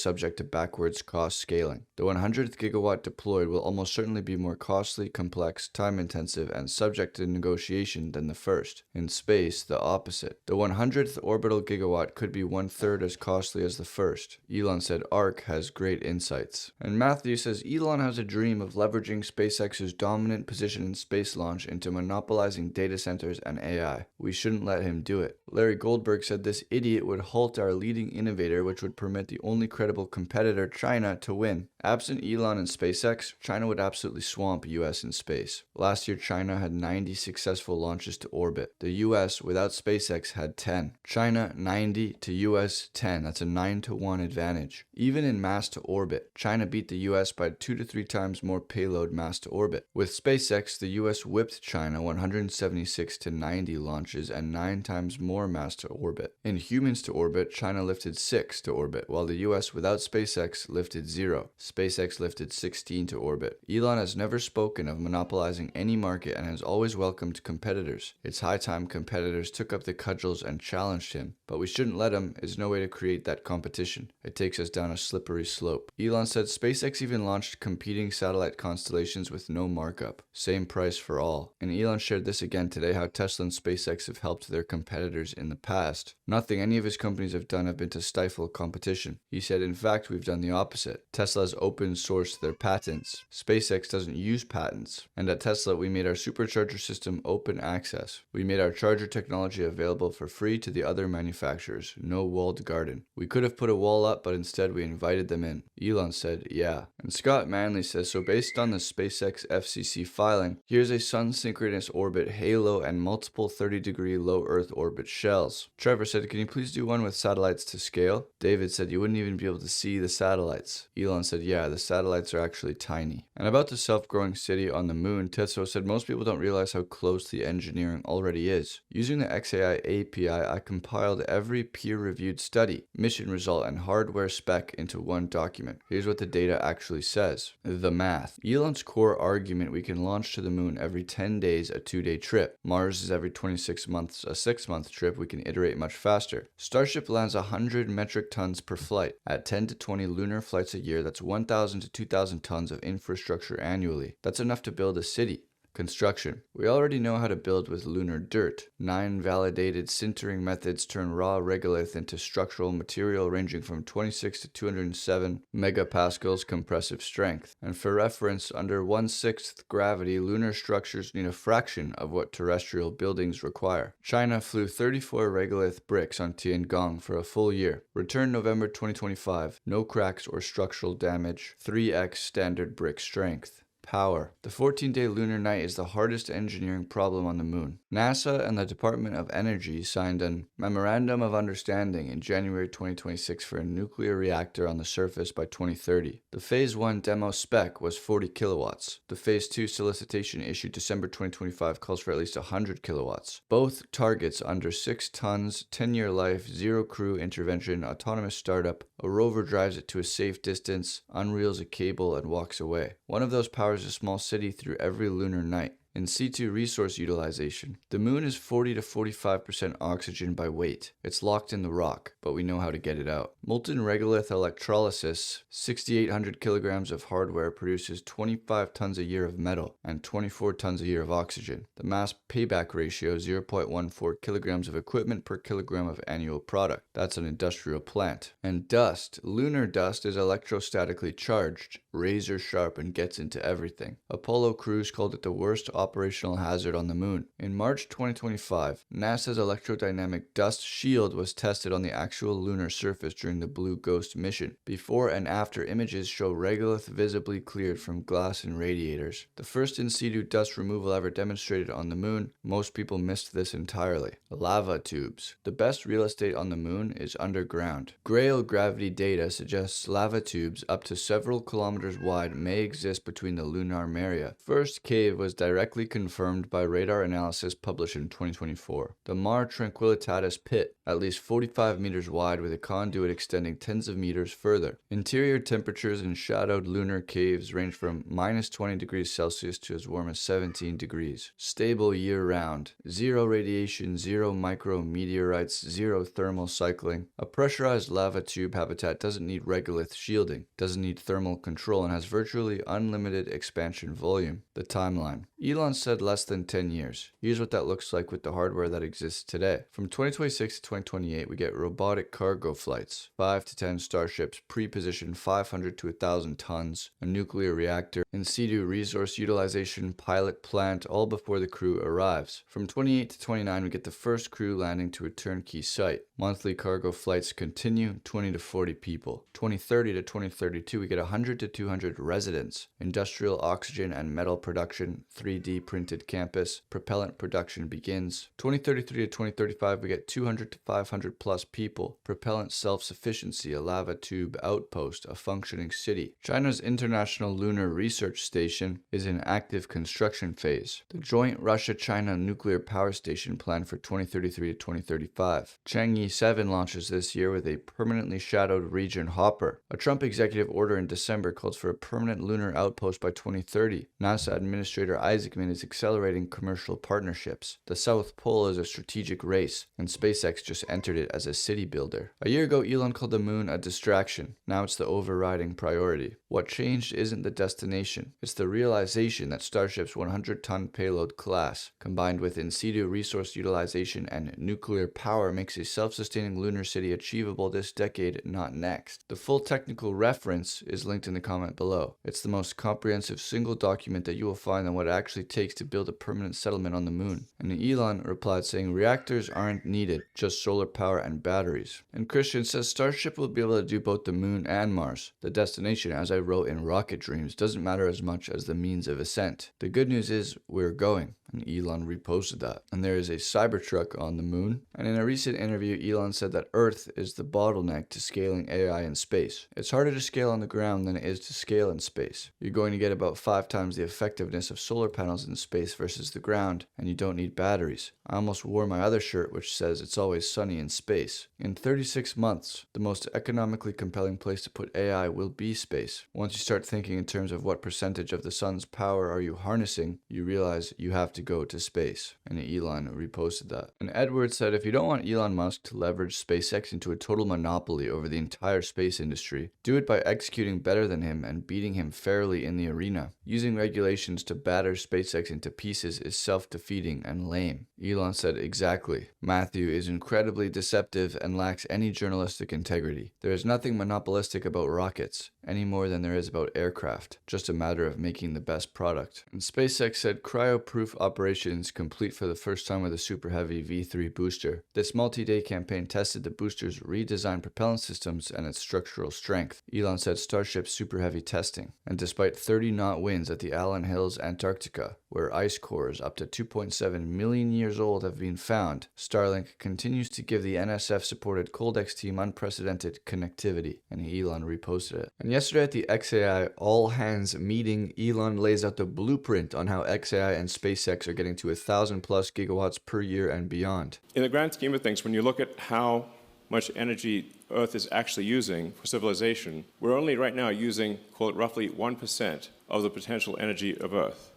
subject to backwards cost scaling. The 100th gigawatt deployed will almost certainly be more costly, complex, time-intensive, and subject to negotiation than the first. In space, the opposite. The 100th orbital gigawatt could be 1/3 as costly as the first. Elon said ARC has great insights. And Matthew says Elon has a dream of leveraging SpaceX's dominant position position in space launch into monopolizing data centers and AI. We shouldn't let him do it. Larry Goldberg said this idiot would halt our leading innovator, which would permit the only credible competitor, China, to win. Absent Elon and SpaceX, China would absolutely swamp US in space. Last year, China had 90 successful launches to orbit. The US, without SpaceX, had 10. China, 90 to US, 10. That's a 9-to-1 advantage. Even in mass to orbit, China beat the US by 2 to 3 times more payload mass to orbit. With SpaceX, the US whipped China 176 to 90 launches and 9 times more mass to orbit. In humans to orbit, China lifted 6 to orbit, while the US without SpaceX lifted 0. SpaceX lifted 16 to orbit. Elon has never spoken of monopolizing any market and has always welcomed competitors. It's high time competitors took up the cudgels and challenged him, but we shouldn't let him. Is no way to create that competition. It takes us down a slippery slope. Elon said SpaceX even launched competing satellite constellations with no markup. Same price for all. And Elon shared this again today, how Tesla and SpaceX have helped their competitors in the past. Nothing any of his companies have done have been to stifle competition. He said, in fact, we've done the opposite. Tesla has open sourced their patents. SpaceX doesn't use patents. And at Tesla, we made our supercharger system open access. We made our charger technology available for free to the other manufacturers. No walled garden. We could have put a wall up, but instead we invited them in. Elon said, yeah. And Scott Manley says, so based on the SpaceX FCC filing, here's a sun-synchronous orbit halo and multiple 30-degree low Earth orbit shells. Trevor said, can you please do one with satellites to scale? David said, you wouldn't even be able to see the satellites. Elon said, yeah, the satellites are actually tiny. And about the self-growing city on the moon, Tetsuo said, most people don't realize how close the engineering already is. Using the XAI API, I compiled every peer-reviewed study, mission result, and hardware spec into one document. Here's what the data actually says. The math. Elon's core argument, we can launch to the moon every 10 days, a 2-day trip. Mars is every 26 months, a 6-month trip. We can iterate much faster. Starship lands 100 metric tons per flight. At 10 to 20 lunar flights a year, that's 1,000 to 2,000 tons of infrastructure annually. That's enough to build a city. Construction. We already know how to build with lunar dirt. 9 validated sintering methods turn raw regolith into structural material ranging from 26 to 207 megapascals compressive strength. And for reference, under 1/6 gravity, lunar structures need a fraction of what terrestrial buildings require. China flew 34 regolith bricks on Tiangong for a full year. Return November 2025. No cracks or structural damage. 3x standard brick strength. Power. The 14-day lunar night is the hardest engineering problem on the moon. NASA and the Department of Energy signed a Memorandum of Understanding in January 2026 for a nuclear reactor on the surface by 2030. The Phase 1 demo spec was 40 kilowatts. The Phase 2 solicitation issued December 2025 calls for at least 100 kilowatts. Both targets under 6 tons, 10-year life, zero crew intervention, autonomous startup. A rover drives it to a safe distance, unreels a cable, and walks away. One of those powers a small city through every lunar night. In C2 resource utilization, the moon is 40 to 45% oxygen by weight. It's locked in the rock, but we know how to get it out. Molten regolith electrolysis, 6,800 kilograms of hardware produces 25 tons a year of metal and 24 tons a year of oxygen. The mass payback ratio, 0.14 kilograms of equipment per kilogram of annual product. That's an industrial plant. And dust, lunar dust is electrostatically charged, razor sharp, and gets into everything. Apollo crews called it the worst operational hazard on the moon. In March 2025, NASA's electrodynamic dust shield was tested on the actual lunar surface during the Blue Ghost mission. Before and after images show regolith visibly cleared from glass and radiators. The first in situ dust removal ever demonstrated on the moon. Most people missed this entirely. Lava tubes. The best real estate on the moon is underground. Grail gravity data suggests lava tubes up to several kilometers wide may exist between the lunar maria. First cave was directly confirmed by radar analysis published in 2024. The Mar Tranquillitatis pit, at least 45 meters wide with a conduit extending tens of meters further. Interior temperatures in shadowed lunar caves range from minus 20 degrees Celsius to as warm as 17 degrees. Stable year-round. Zero radiation, zero micrometeorites, zero thermal cycling. A pressurized lava tube habitat doesn't need regolith shielding, doesn't need thermal control, and has virtually unlimited expansion volume. The timeline. Elon Elon said less than 10 years. Here's what that looks like with the hardware that exists today. From 2026 to 2028, we get robotic cargo flights, 5 to 10 starships pre-positioned 500 to 1,000 tons, a nuclear reactor, in situ resource utilization, pilot plant, all before the crew arrives. From 28 to 29, we get the first crew landing to a turnkey site. Monthly cargo flights continue, 20 to 40 people. 2030 to 2032, we get 100 to 200 residents. Industrial oxygen and metal production, 3D printed campus. Propellant production begins. 2033 to 2035, we get 200 to 500 plus people. Propellant self-sufficiency, a lava tube outpost, a functioning city. China's International Lunar Research Station is in active construction phase. The joint Russia-China nuclear power station planned for 2033 to 2035. Chang'e 7 launches this year with a permanently shadowed region hopper. A Trump executive order in December calls for a permanent lunar outpost by 2030. NASA Administrator Isaacman is accelerating commercial partnerships. The South Pole is a strategic race, and SpaceX just entered it as a city builder. A year ago, Elon called the moon a distraction. Now it's the overriding priority. What changed isn't the destination. It's the realization that Starship's 100-ton payload class, combined with in situ resource utilization and nuclear power, makes a self-sustaining lunar city achievable this decade, not next. The full technical reference is linked in the comment below. It's the most comprehensive single document that you will find on what it actually takes to build a permanent settlement on the moon. And Elon replied saying reactors aren't needed, just solar power and batteries. And Christian says Starship will be able to do both the moon and Mars. The destination, as I wrote in Rocket Dreams, doesn't matter as much as the means of ascent. The good news is we're going. And Elon reposted that. And there is a Cybertruck on the moon. And in a recent interview, Elon said that Earth is the bottleneck to scaling AI in space. It's harder to scale on the ground than it is to scale in space. You're going to get about 5 times the effectiveness of solar panels in space versus the ground, and you don't need batteries. I almost wore my other shirt which says it's always sunny in space. In 36 months, the most economically compelling place to put AI will be space. Once you start thinking in terms of what percentage of the sun's power are you harnessing, you realize you have to go to space. And Elon reposted that. And Edward said if you don't want Elon Musk to leverage SpaceX into a total monopoly over the entire space industry, do it by executing better than him and beating him fairly in the arena. Using regulations to batter SpaceX into pieces is self-defeating and lame. Elon said exactly. Matthew is incredibly deceptive and lacks any journalistic integrity. There is nothing monopolistic about rockets, any more than there is about aircraft. Just a matter of making the best product. And SpaceX said cryo-proof operations complete for the first time with a Super Heavy V3 booster. This multi-day campaign tested the booster's redesigned propellant systems and its structural strength. Elon said Starship's Super Heavy testing. And despite 30-knot winds at the Allen Hills, Antarctica, where ice cores up to 2.7 million years old have been found, Starlink continues to give the NSF-supported Coldex team unprecedented connectivity, and Elon reposted it. And yesterday at the XAI all-hands meeting, Elon lays out the blueprint on how XAI and SpaceX are getting to 1,000 plus gigawatts per year and beyond. In the grand scheme of things, when you look at how much energy Earth is actually using for civilization, we're only right now using, call it roughly 1% of the potential energy of Earth.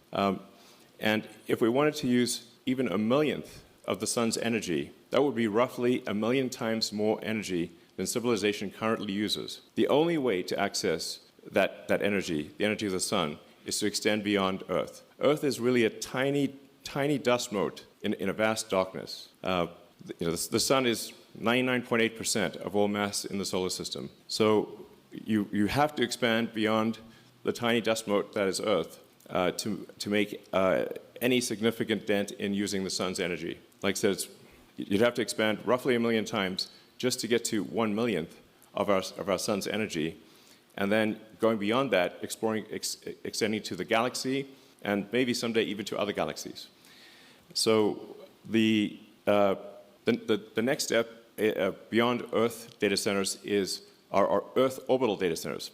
And if we wanted to use even a millionth of the sun's energy, that would be roughly 1 million times more energy than civilization currently uses. The only way to access that energy, the energy of the sun, is to extend beyond Earth. Earth is really a tiny, tiny dust mote in a vast darkness. The sun is 99.8% of all mass in the solar system. So you have to expand beyond the tiny dust mote that is Earth to make any significant dent in using the sun's energy. Like I said, you'd have to expand roughly 1 million times just to get to 1 millionth of our sun's energy, and then going beyond that, extending to the galaxy, and maybe someday even to other galaxies. So the next step beyond Earth data centers is our Earth orbital data centers,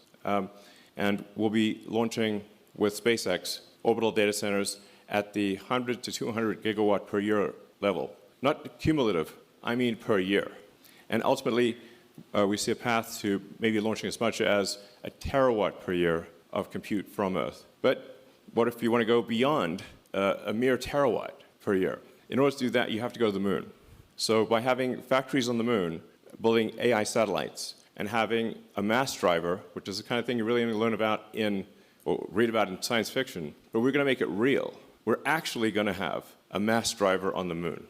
and we'll be launching with SpaceX orbital data centers at the 100 to 200 gigawatt per year level. Not cumulative, I mean per year. And ultimately, we see a path to maybe launching as much as a terawatt per year of compute from Earth. But what if you want to go beyond a mere terawatt per year? In order to do that, you have to go to the moon. So by having factories on the moon, building AI satellites, and having a mass driver, which is the kind of thing you really only learn about or read about in science fiction, but we're going to make it real. we're actually going to have a mass driver on the moon.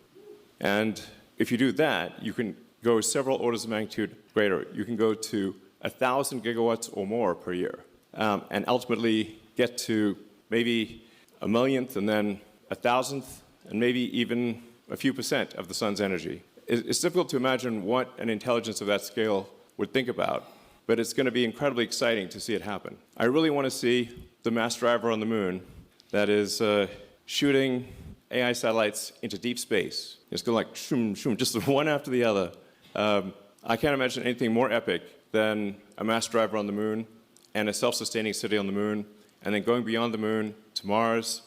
And if you do that, you can go several orders of magnitude greater. You can go to 1,000 gigawatts or more per year, and ultimately get to maybe a millionth and then 1,000th and maybe even a few percent of the sun's energy. It's difficult to imagine what an intelligence of that scale would think about, but it's going to be incredibly exciting to see it happen. I really want to see the mass driver on the moon that is shooting AI satellites into deep space. It's going like shoom, shoom, just one after the other. I can't imagine anything more epic than a mass driver on the moon and a self-sustaining city on the moon, and then going beyond the moon to Mars,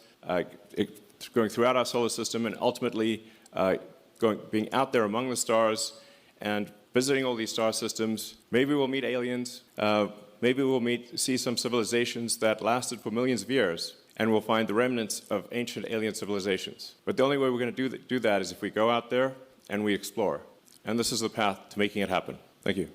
going throughout our solar system, and ultimately being out there among the stars and visiting all these star systems. Maybe we'll meet aliens. Maybe we'll see some civilizations that lasted for millions of years, and we'll find the remnants of ancient alien civilizations. But the only way we're going to do that is if we go out there and we explore. And this is the path to making it happen. Thank you.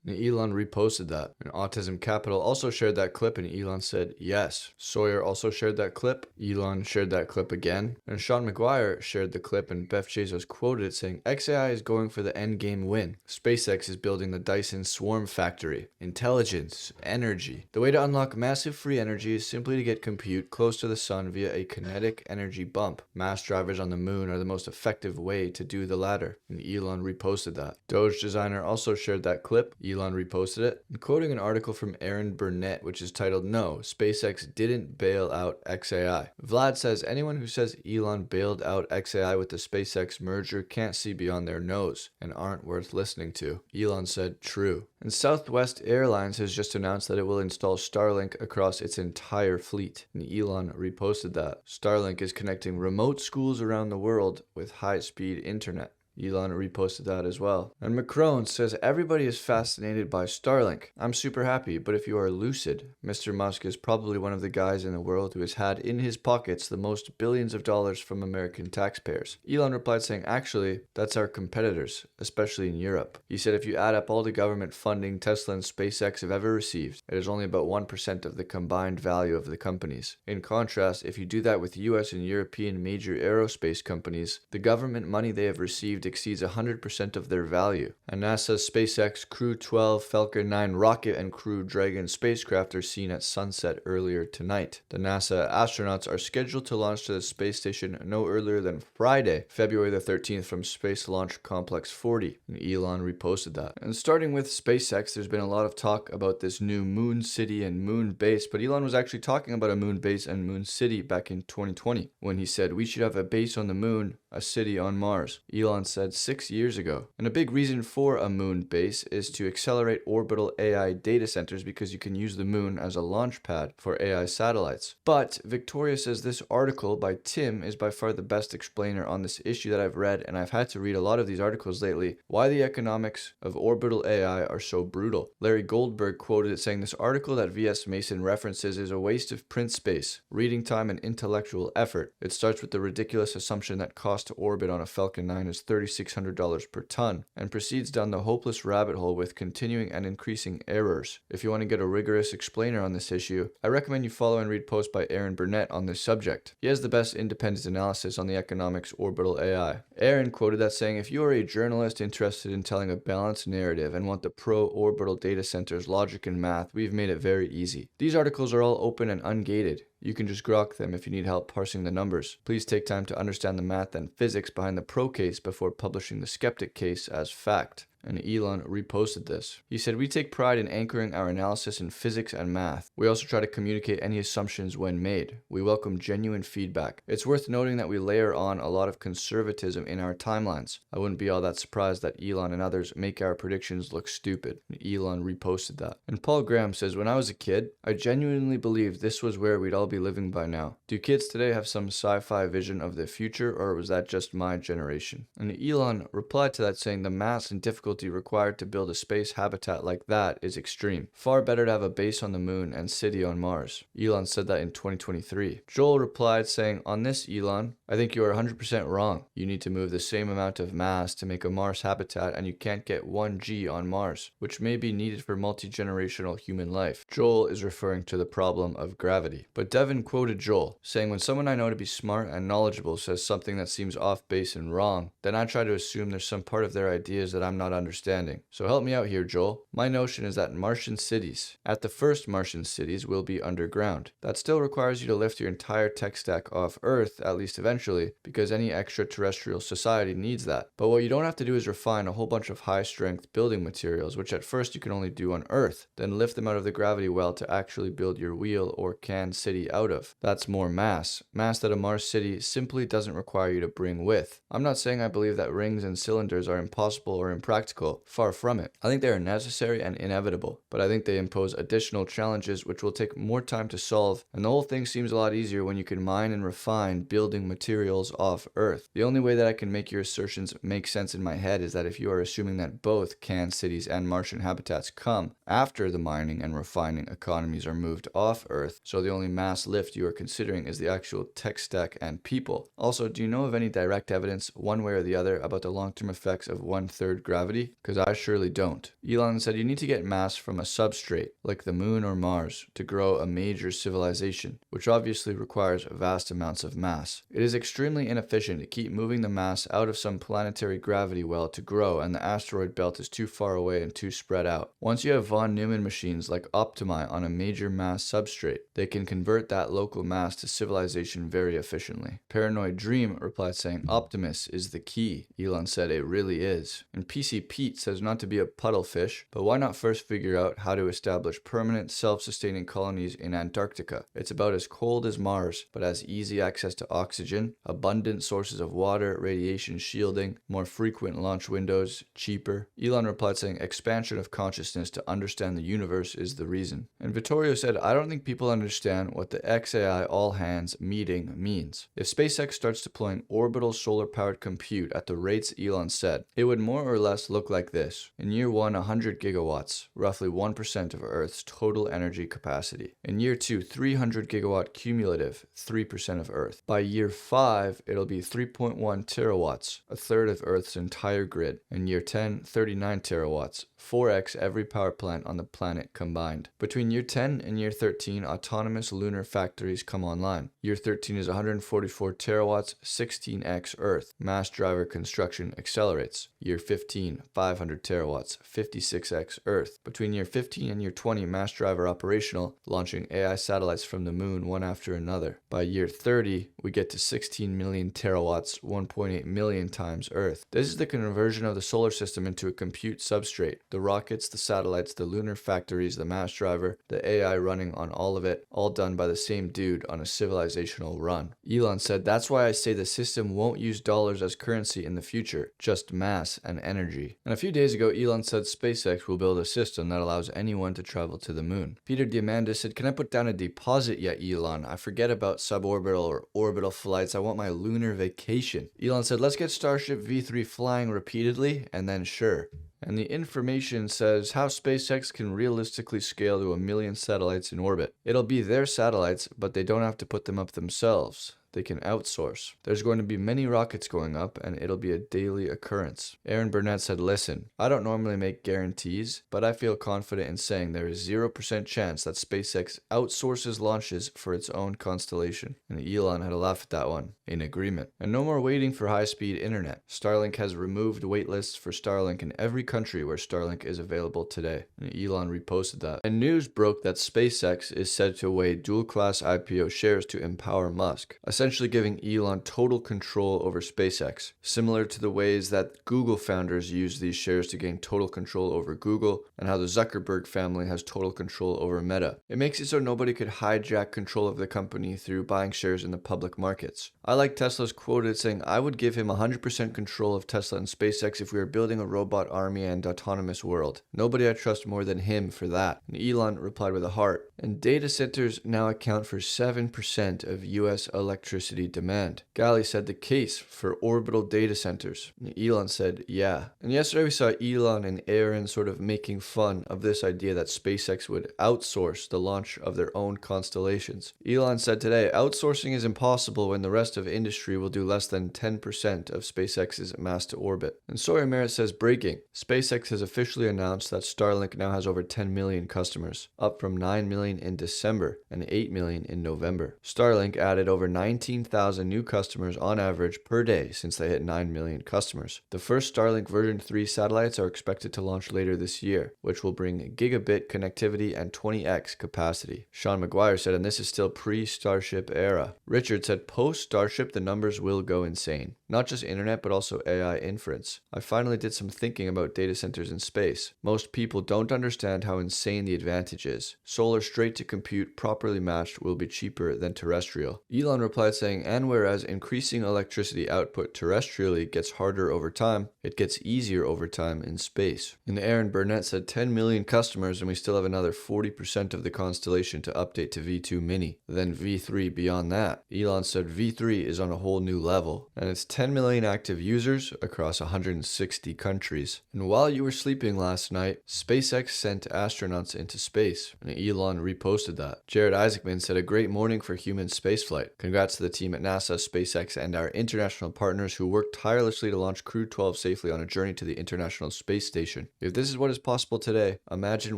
And Elon reposted that. And Autism Capital also shared that clip, and Elon said yes. Sawyer also shared that clip. Elon shared that clip again. And Sean McGuire shared the clip, and Beth Bezos quoted it saying, XAI is going for the endgame win. SpaceX is building the Dyson Swarm Factory. Intelligence, energy. The way to unlock massive free energy is simply to get compute close to the sun via a kinetic energy bump. Mass drivers on the moon are the most effective way to do the latter. And Elon reposted that. Doge Designer also shared that clip. Elon reposted it, and quoting an article from Aaron Burnett, which is titled, No, SpaceX didn't bail out XAI. Vlad says anyone who says Elon bailed out XAI with the SpaceX merger can't see beyond their nose and aren't worth listening to. Elon said, true. And Southwest Airlines has just announced that it will install Starlink across its entire fleet. And Elon reposted that. Starlink is connecting remote schools around the world with high-speed internet. Elon reposted that as well. And Macron says everybody is fascinated by Starlink. I'm super happy, but if you are lucid, Mr. Musk is probably one of the guys in the world who has had in his pockets the most billions of dollars from American taxpayers. Elon replied saying, actually, that's our competitors, especially in Europe. He said if you add up all the government funding Tesla and SpaceX have ever received, it is only about 1% of the combined value of the companies. In contrast, if you do that with US and European major aerospace companies, the government money they have received exceeds 100% of their value. And NASA's SpaceX Crew 12, Falcon 9 rocket and Crew Dragon spacecraft are seen at sunset earlier tonight. The NASA astronauts are scheduled to launch to the space station no earlier than Friday, February the 13th from Space Launch Complex 40. And Elon reposted that. And starting with SpaceX, there's been a lot of talk about this new moon city and moon base, but Elon was actually talking about a moon base and moon city back in 2020 when he said we should have a base on the moon, a city on Mars. Elon said 6 years ago. And a big reason for a moon base is to accelerate orbital AI data centers because you can use the moon as a launch pad for AI satellites. But Victoria says this article by Tim is by far the best explainer on this issue that I've read, and I've had to read a lot of these articles lately, why the economics of orbital AI are so brutal. Larry Goldberg quoted it saying this article that V.S. Mason references is a waste of print space, reading time, and intellectual effort. It starts with the ridiculous assumption that cost to orbit on a Falcon 9 is $3,600 per ton, and proceeds down the hopeless rabbit hole with continuing and increasing errors. If you want to get a rigorous explainer on this issue, I recommend you follow and read posts by Aaron Burnett on this subject. He has the best independent analysis on the economics orbital AI. Aaron quoted that saying, if you are a journalist interested in telling a balanced narrative and want the pro-orbital data centers logic and math, we've made it very easy. These articles are all open and ungated. You can just grok them if you need help parsing the numbers. Please take time to understand the math and physics behind the pro case before publishing the skeptic case as fact. And Elon reposted this. He said, we take pride in anchoring our analysis in physics and math. We also try to communicate any assumptions when made. We welcome genuine feedback. It's worth noting that we layer on a lot of conservatism in our timelines. I wouldn't be all that surprised that Elon and others make our predictions look stupid. And Elon reposted that. And Paul Graham says, when I was a kid, I genuinely believed this was where we'd all be living by now. Do kids today have some sci-fi vision of the future, or was that just my generation? And Elon replied to that saying, the maths and difficulties difficulty required to build a space habitat like that is extreme. Far better to have a base on the moon and city on Mars. Elon said that in 2023. Joel replied saying, "On this, Elon, I think you are 100% wrong. You need to move the same amount of mass to make a Mars habitat, and you can't get 1G on Mars, which may be needed for multi-generational human life." Joel is referring to the problem of gravity. But Devin quoted Joel, saying, "When someone I know to be smart and knowledgeable says something that seems off base and wrong, then I try to assume there's some part of their ideas that I'm not understanding. So help me out here, Joel. My notion is that Martian cities, at the first Martian cities, will be underground. That still requires you to lift your entire tech stack off Earth, at least eventually, because any extraterrestrial society needs that. But what you don't have to do is refine a whole bunch of high-strength building materials, which at first you can only do on Earth, then lift them out of the gravity well to actually build your wheel or can city out of. That's more mass that a Mars city simply doesn't require you to bring with. I'm not saying I believe that rings and cylinders are impossible or impractical. Far from it. I think they are necessary and inevitable, but I think they impose additional challenges which will take more time to solve, and the whole thing seems a lot easier when you can mine and refine building materials off Earth. The only way that I can make your assertions make sense in my head is that if you are assuming that both can cities and Martian habitats come after the mining and refining economies are moved off Earth, so the only mass lift you are considering is the actual tech stack and people. Also, do you know of any direct evidence, one way or the other, about the long-term effects of 1/3 gravity? Because I surely don't. Elon said you need to get mass from a substrate, like the moon or Mars, to grow a major civilization, which obviously requires vast amounts of mass. It is extremely inefficient to keep moving the mass out of some planetary gravity well to grow, and the asteroid belt is too far away and too spread out. Once you have von Neumann machines like Optimi on a major mass substrate, they can convert that local mass to civilization very efficiently. Paranoid Dream replied saying, "Optimus is the key." Elon said it really is. And PC Pete says not to be a puddle fish, but why not first figure out how to establish permanent self-sustaining colonies in Antarctica? It's about as cold as Mars, but has easy access to oxygen, abundant sources of water, radiation shielding, more frequent launch windows, cheaper. Elon replied saying, "Expansion of consciousness to understand the universe is the reason." And Vittorio said, "I don't think people understand what the XAI all-hands meeting means. If SpaceX starts deploying orbital solar-powered compute at the rates Elon said, it would more or less look like this. In year 1, 100 gigawatts, roughly 1% of Earth's total energy capacity. In year 2, 300 gigawatt cumulative, 3% of Earth. By year 5, it'll be 3.1 terawatts, a third of Earth's entire grid. In year 10, 39 terawatts, 4x every power plant on the planet combined. Between year 10 and year 13, autonomous lunar factories come online. Year 13 is 144 terawatts, 16x Earth. Mass driver construction accelerates. Year 15, 500 terawatts, 56x Earth. Between year 15 and year 20, mass driver operational, launching AI satellites from the moon one after another. By year 30, we get to 16 million terawatts, 1.8 million times Earth. This is the conversion of the solar system into a compute substrate. The rockets, the satellites, the lunar factories, the mass driver, the AI running on all of it, all done by the same dude on a civilizational run. Elon said, "That's why I say the system won't use dollars as currency in the future, just mass and energy." And a few days ago, Elon said SpaceX will build a system that allows anyone to travel to the moon. Peter Diamandis said, "Can I put down a deposit yet, Elon? I forget about suborbital or orbital flights. I want my lunar vacation." Elon said, "Let's get Starship V3 flying repeatedly, and then sure." And the information says how SpaceX can realistically scale to 1 million satellites in orbit. It'll be their satellites, but they don't have to put them up themselves. They can outsource. There's going to be many rockets going up, and it'll be a daily occurrence. Aaron Burnett said, "Listen, I don't normally make guarantees, but I feel confident in saying there is 0% chance that SpaceX outsources launches for its own constellation." And Elon had a laugh at that one, in agreement. And no more waiting for high-speed internet. Starlink has removed waitlists for Starlink in every country where Starlink is available today. And Elon reposted that. And news broke that SpaceX is said to weigh dual-class IPO shares to empower Musk, essentially giving Elon total control over SpaceX, similar to the ways that Google founders use these shares to gain total control over Google, and how the Zuckerberg family has total control over Meta. It makes it so nobody could hijack control of the company through buying shares in the public markets. I like Tesla's quoted saying, "I would give him 100% control of Tesla and SpaceX if we were building a robot army and autonomous world. Nobody I trust more than him for that." And Elon replied with a heart. And data centers now account for 7% of US electricity electricity demand. Galley said the case for orbital data centers. Elon said, yeah. And yesterday we saw Elon and Aaron sort of making fun of this idea that SpaceX would outsource the launch of their own constellations. Elon said today, outsourcing is impossible when the rest of industry will do less than 10% of SpaceX's mass to orbit. And Sawyer Merritt says, breaking. SpaceX has officially announced that Starlink now has over 10 million customers, up from 9 million in December and 8 million in November. Starlink added over 19,000 new customers on average per day since they hit 9 million customers. The first Starlink version 3 satellites are expected to launch later this year, which will bring gigabit connectivity and 20x capacity. Sean McGuire said, and this is still pre-Starship era. Richard said, post-Starship the numbers will go insane. Not just internet, but also AI inference. I finally did some thinking about data centers in space. Most people don't understand how insane the advantage is. Solar straight to compute properly matched will be cheaper than terrestrial. Elon replied saying, and whereas increasing electricity output terrestrially gets harder over time, it gets easier over time in space. And Aaron Burnett said 10 million customers and we still have another 40% of the constellation to update to V2 Mini, then V3 beyond that. Elon said V3 is on a whole new level, and it's 10 million active users across 160 countries. And while you were sleeping last night, SpaceX sent astronauts into space, and Elon reposted that. Jared Isaacman said, a great morning for human spaceflight. Congrats to the team at NASA, SpaceX, and our international partners who worked tirelessly to launch Crew 12 safely on a journey to the International Space Station. If this is what is possible today, imagine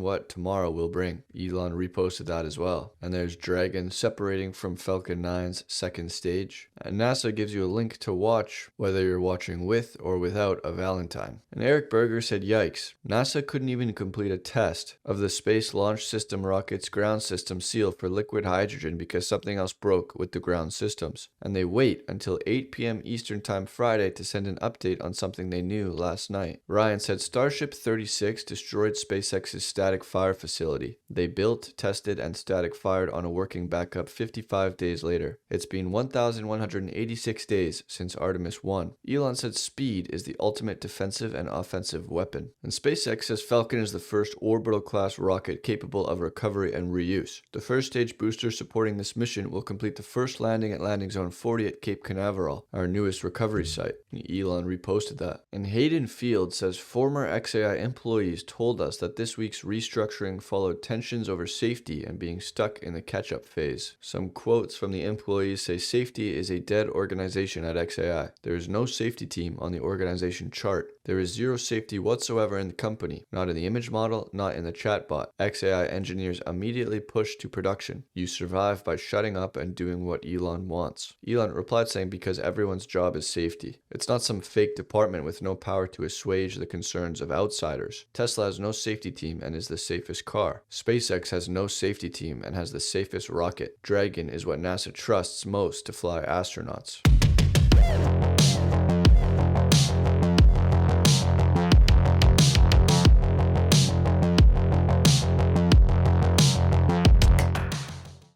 what tomorrow will bring. Elon reposted that as well. And there's Dragon separating from Falcon 9's second stage. And NASA gives you a link to watch whether you're watching with or without a Valentine. And Eric Berger said, yikes, NASA couldn't even complete a test of the Space Launch System rocket's ground system seal for liquid hydrogen because something else broke with the ground systems. And they wait until 8 p.m. Eastern Time Friday to send an update on something they knew last night. Ryan said Starship 36 destroyed SpaceX's static fire facility. They built, tested, and static fired on a working backup 55 days later. It's been 1,186 days since Artemis 1. Elon said speed is the ultimate defensive and offensive weapon. And SpaceX says Falcon is the first orbital-class rocket capable of recovery and reuse. The first stage booster supporting this mission will complete the first landing at Landing Zone 40 at Cape Canaveral, our newest recovery site. Elon reposted that. And Hayden Field says former XAI employees told us that this week's restructuring followed tensions over safety and being stuck in the catch-up phase. Some quotes from the employees say safety is a dead organization at XAI. There is no safety team on the organization chart. There is zero safety whatsoever in the company, not in the image model, not in the chatbot. XAI engineers immediately pushed to production. You survive by shutting up and doing what Elon wants. Elon replied saying because everyone's job is safety. It's not some fake department with no power to assuage the concerns of outsiders. Tesla has no safety team and is the safest car. SpaceX has no safety team and has the safest rocket. Dragon is what NASA trusts most to fly astronauts.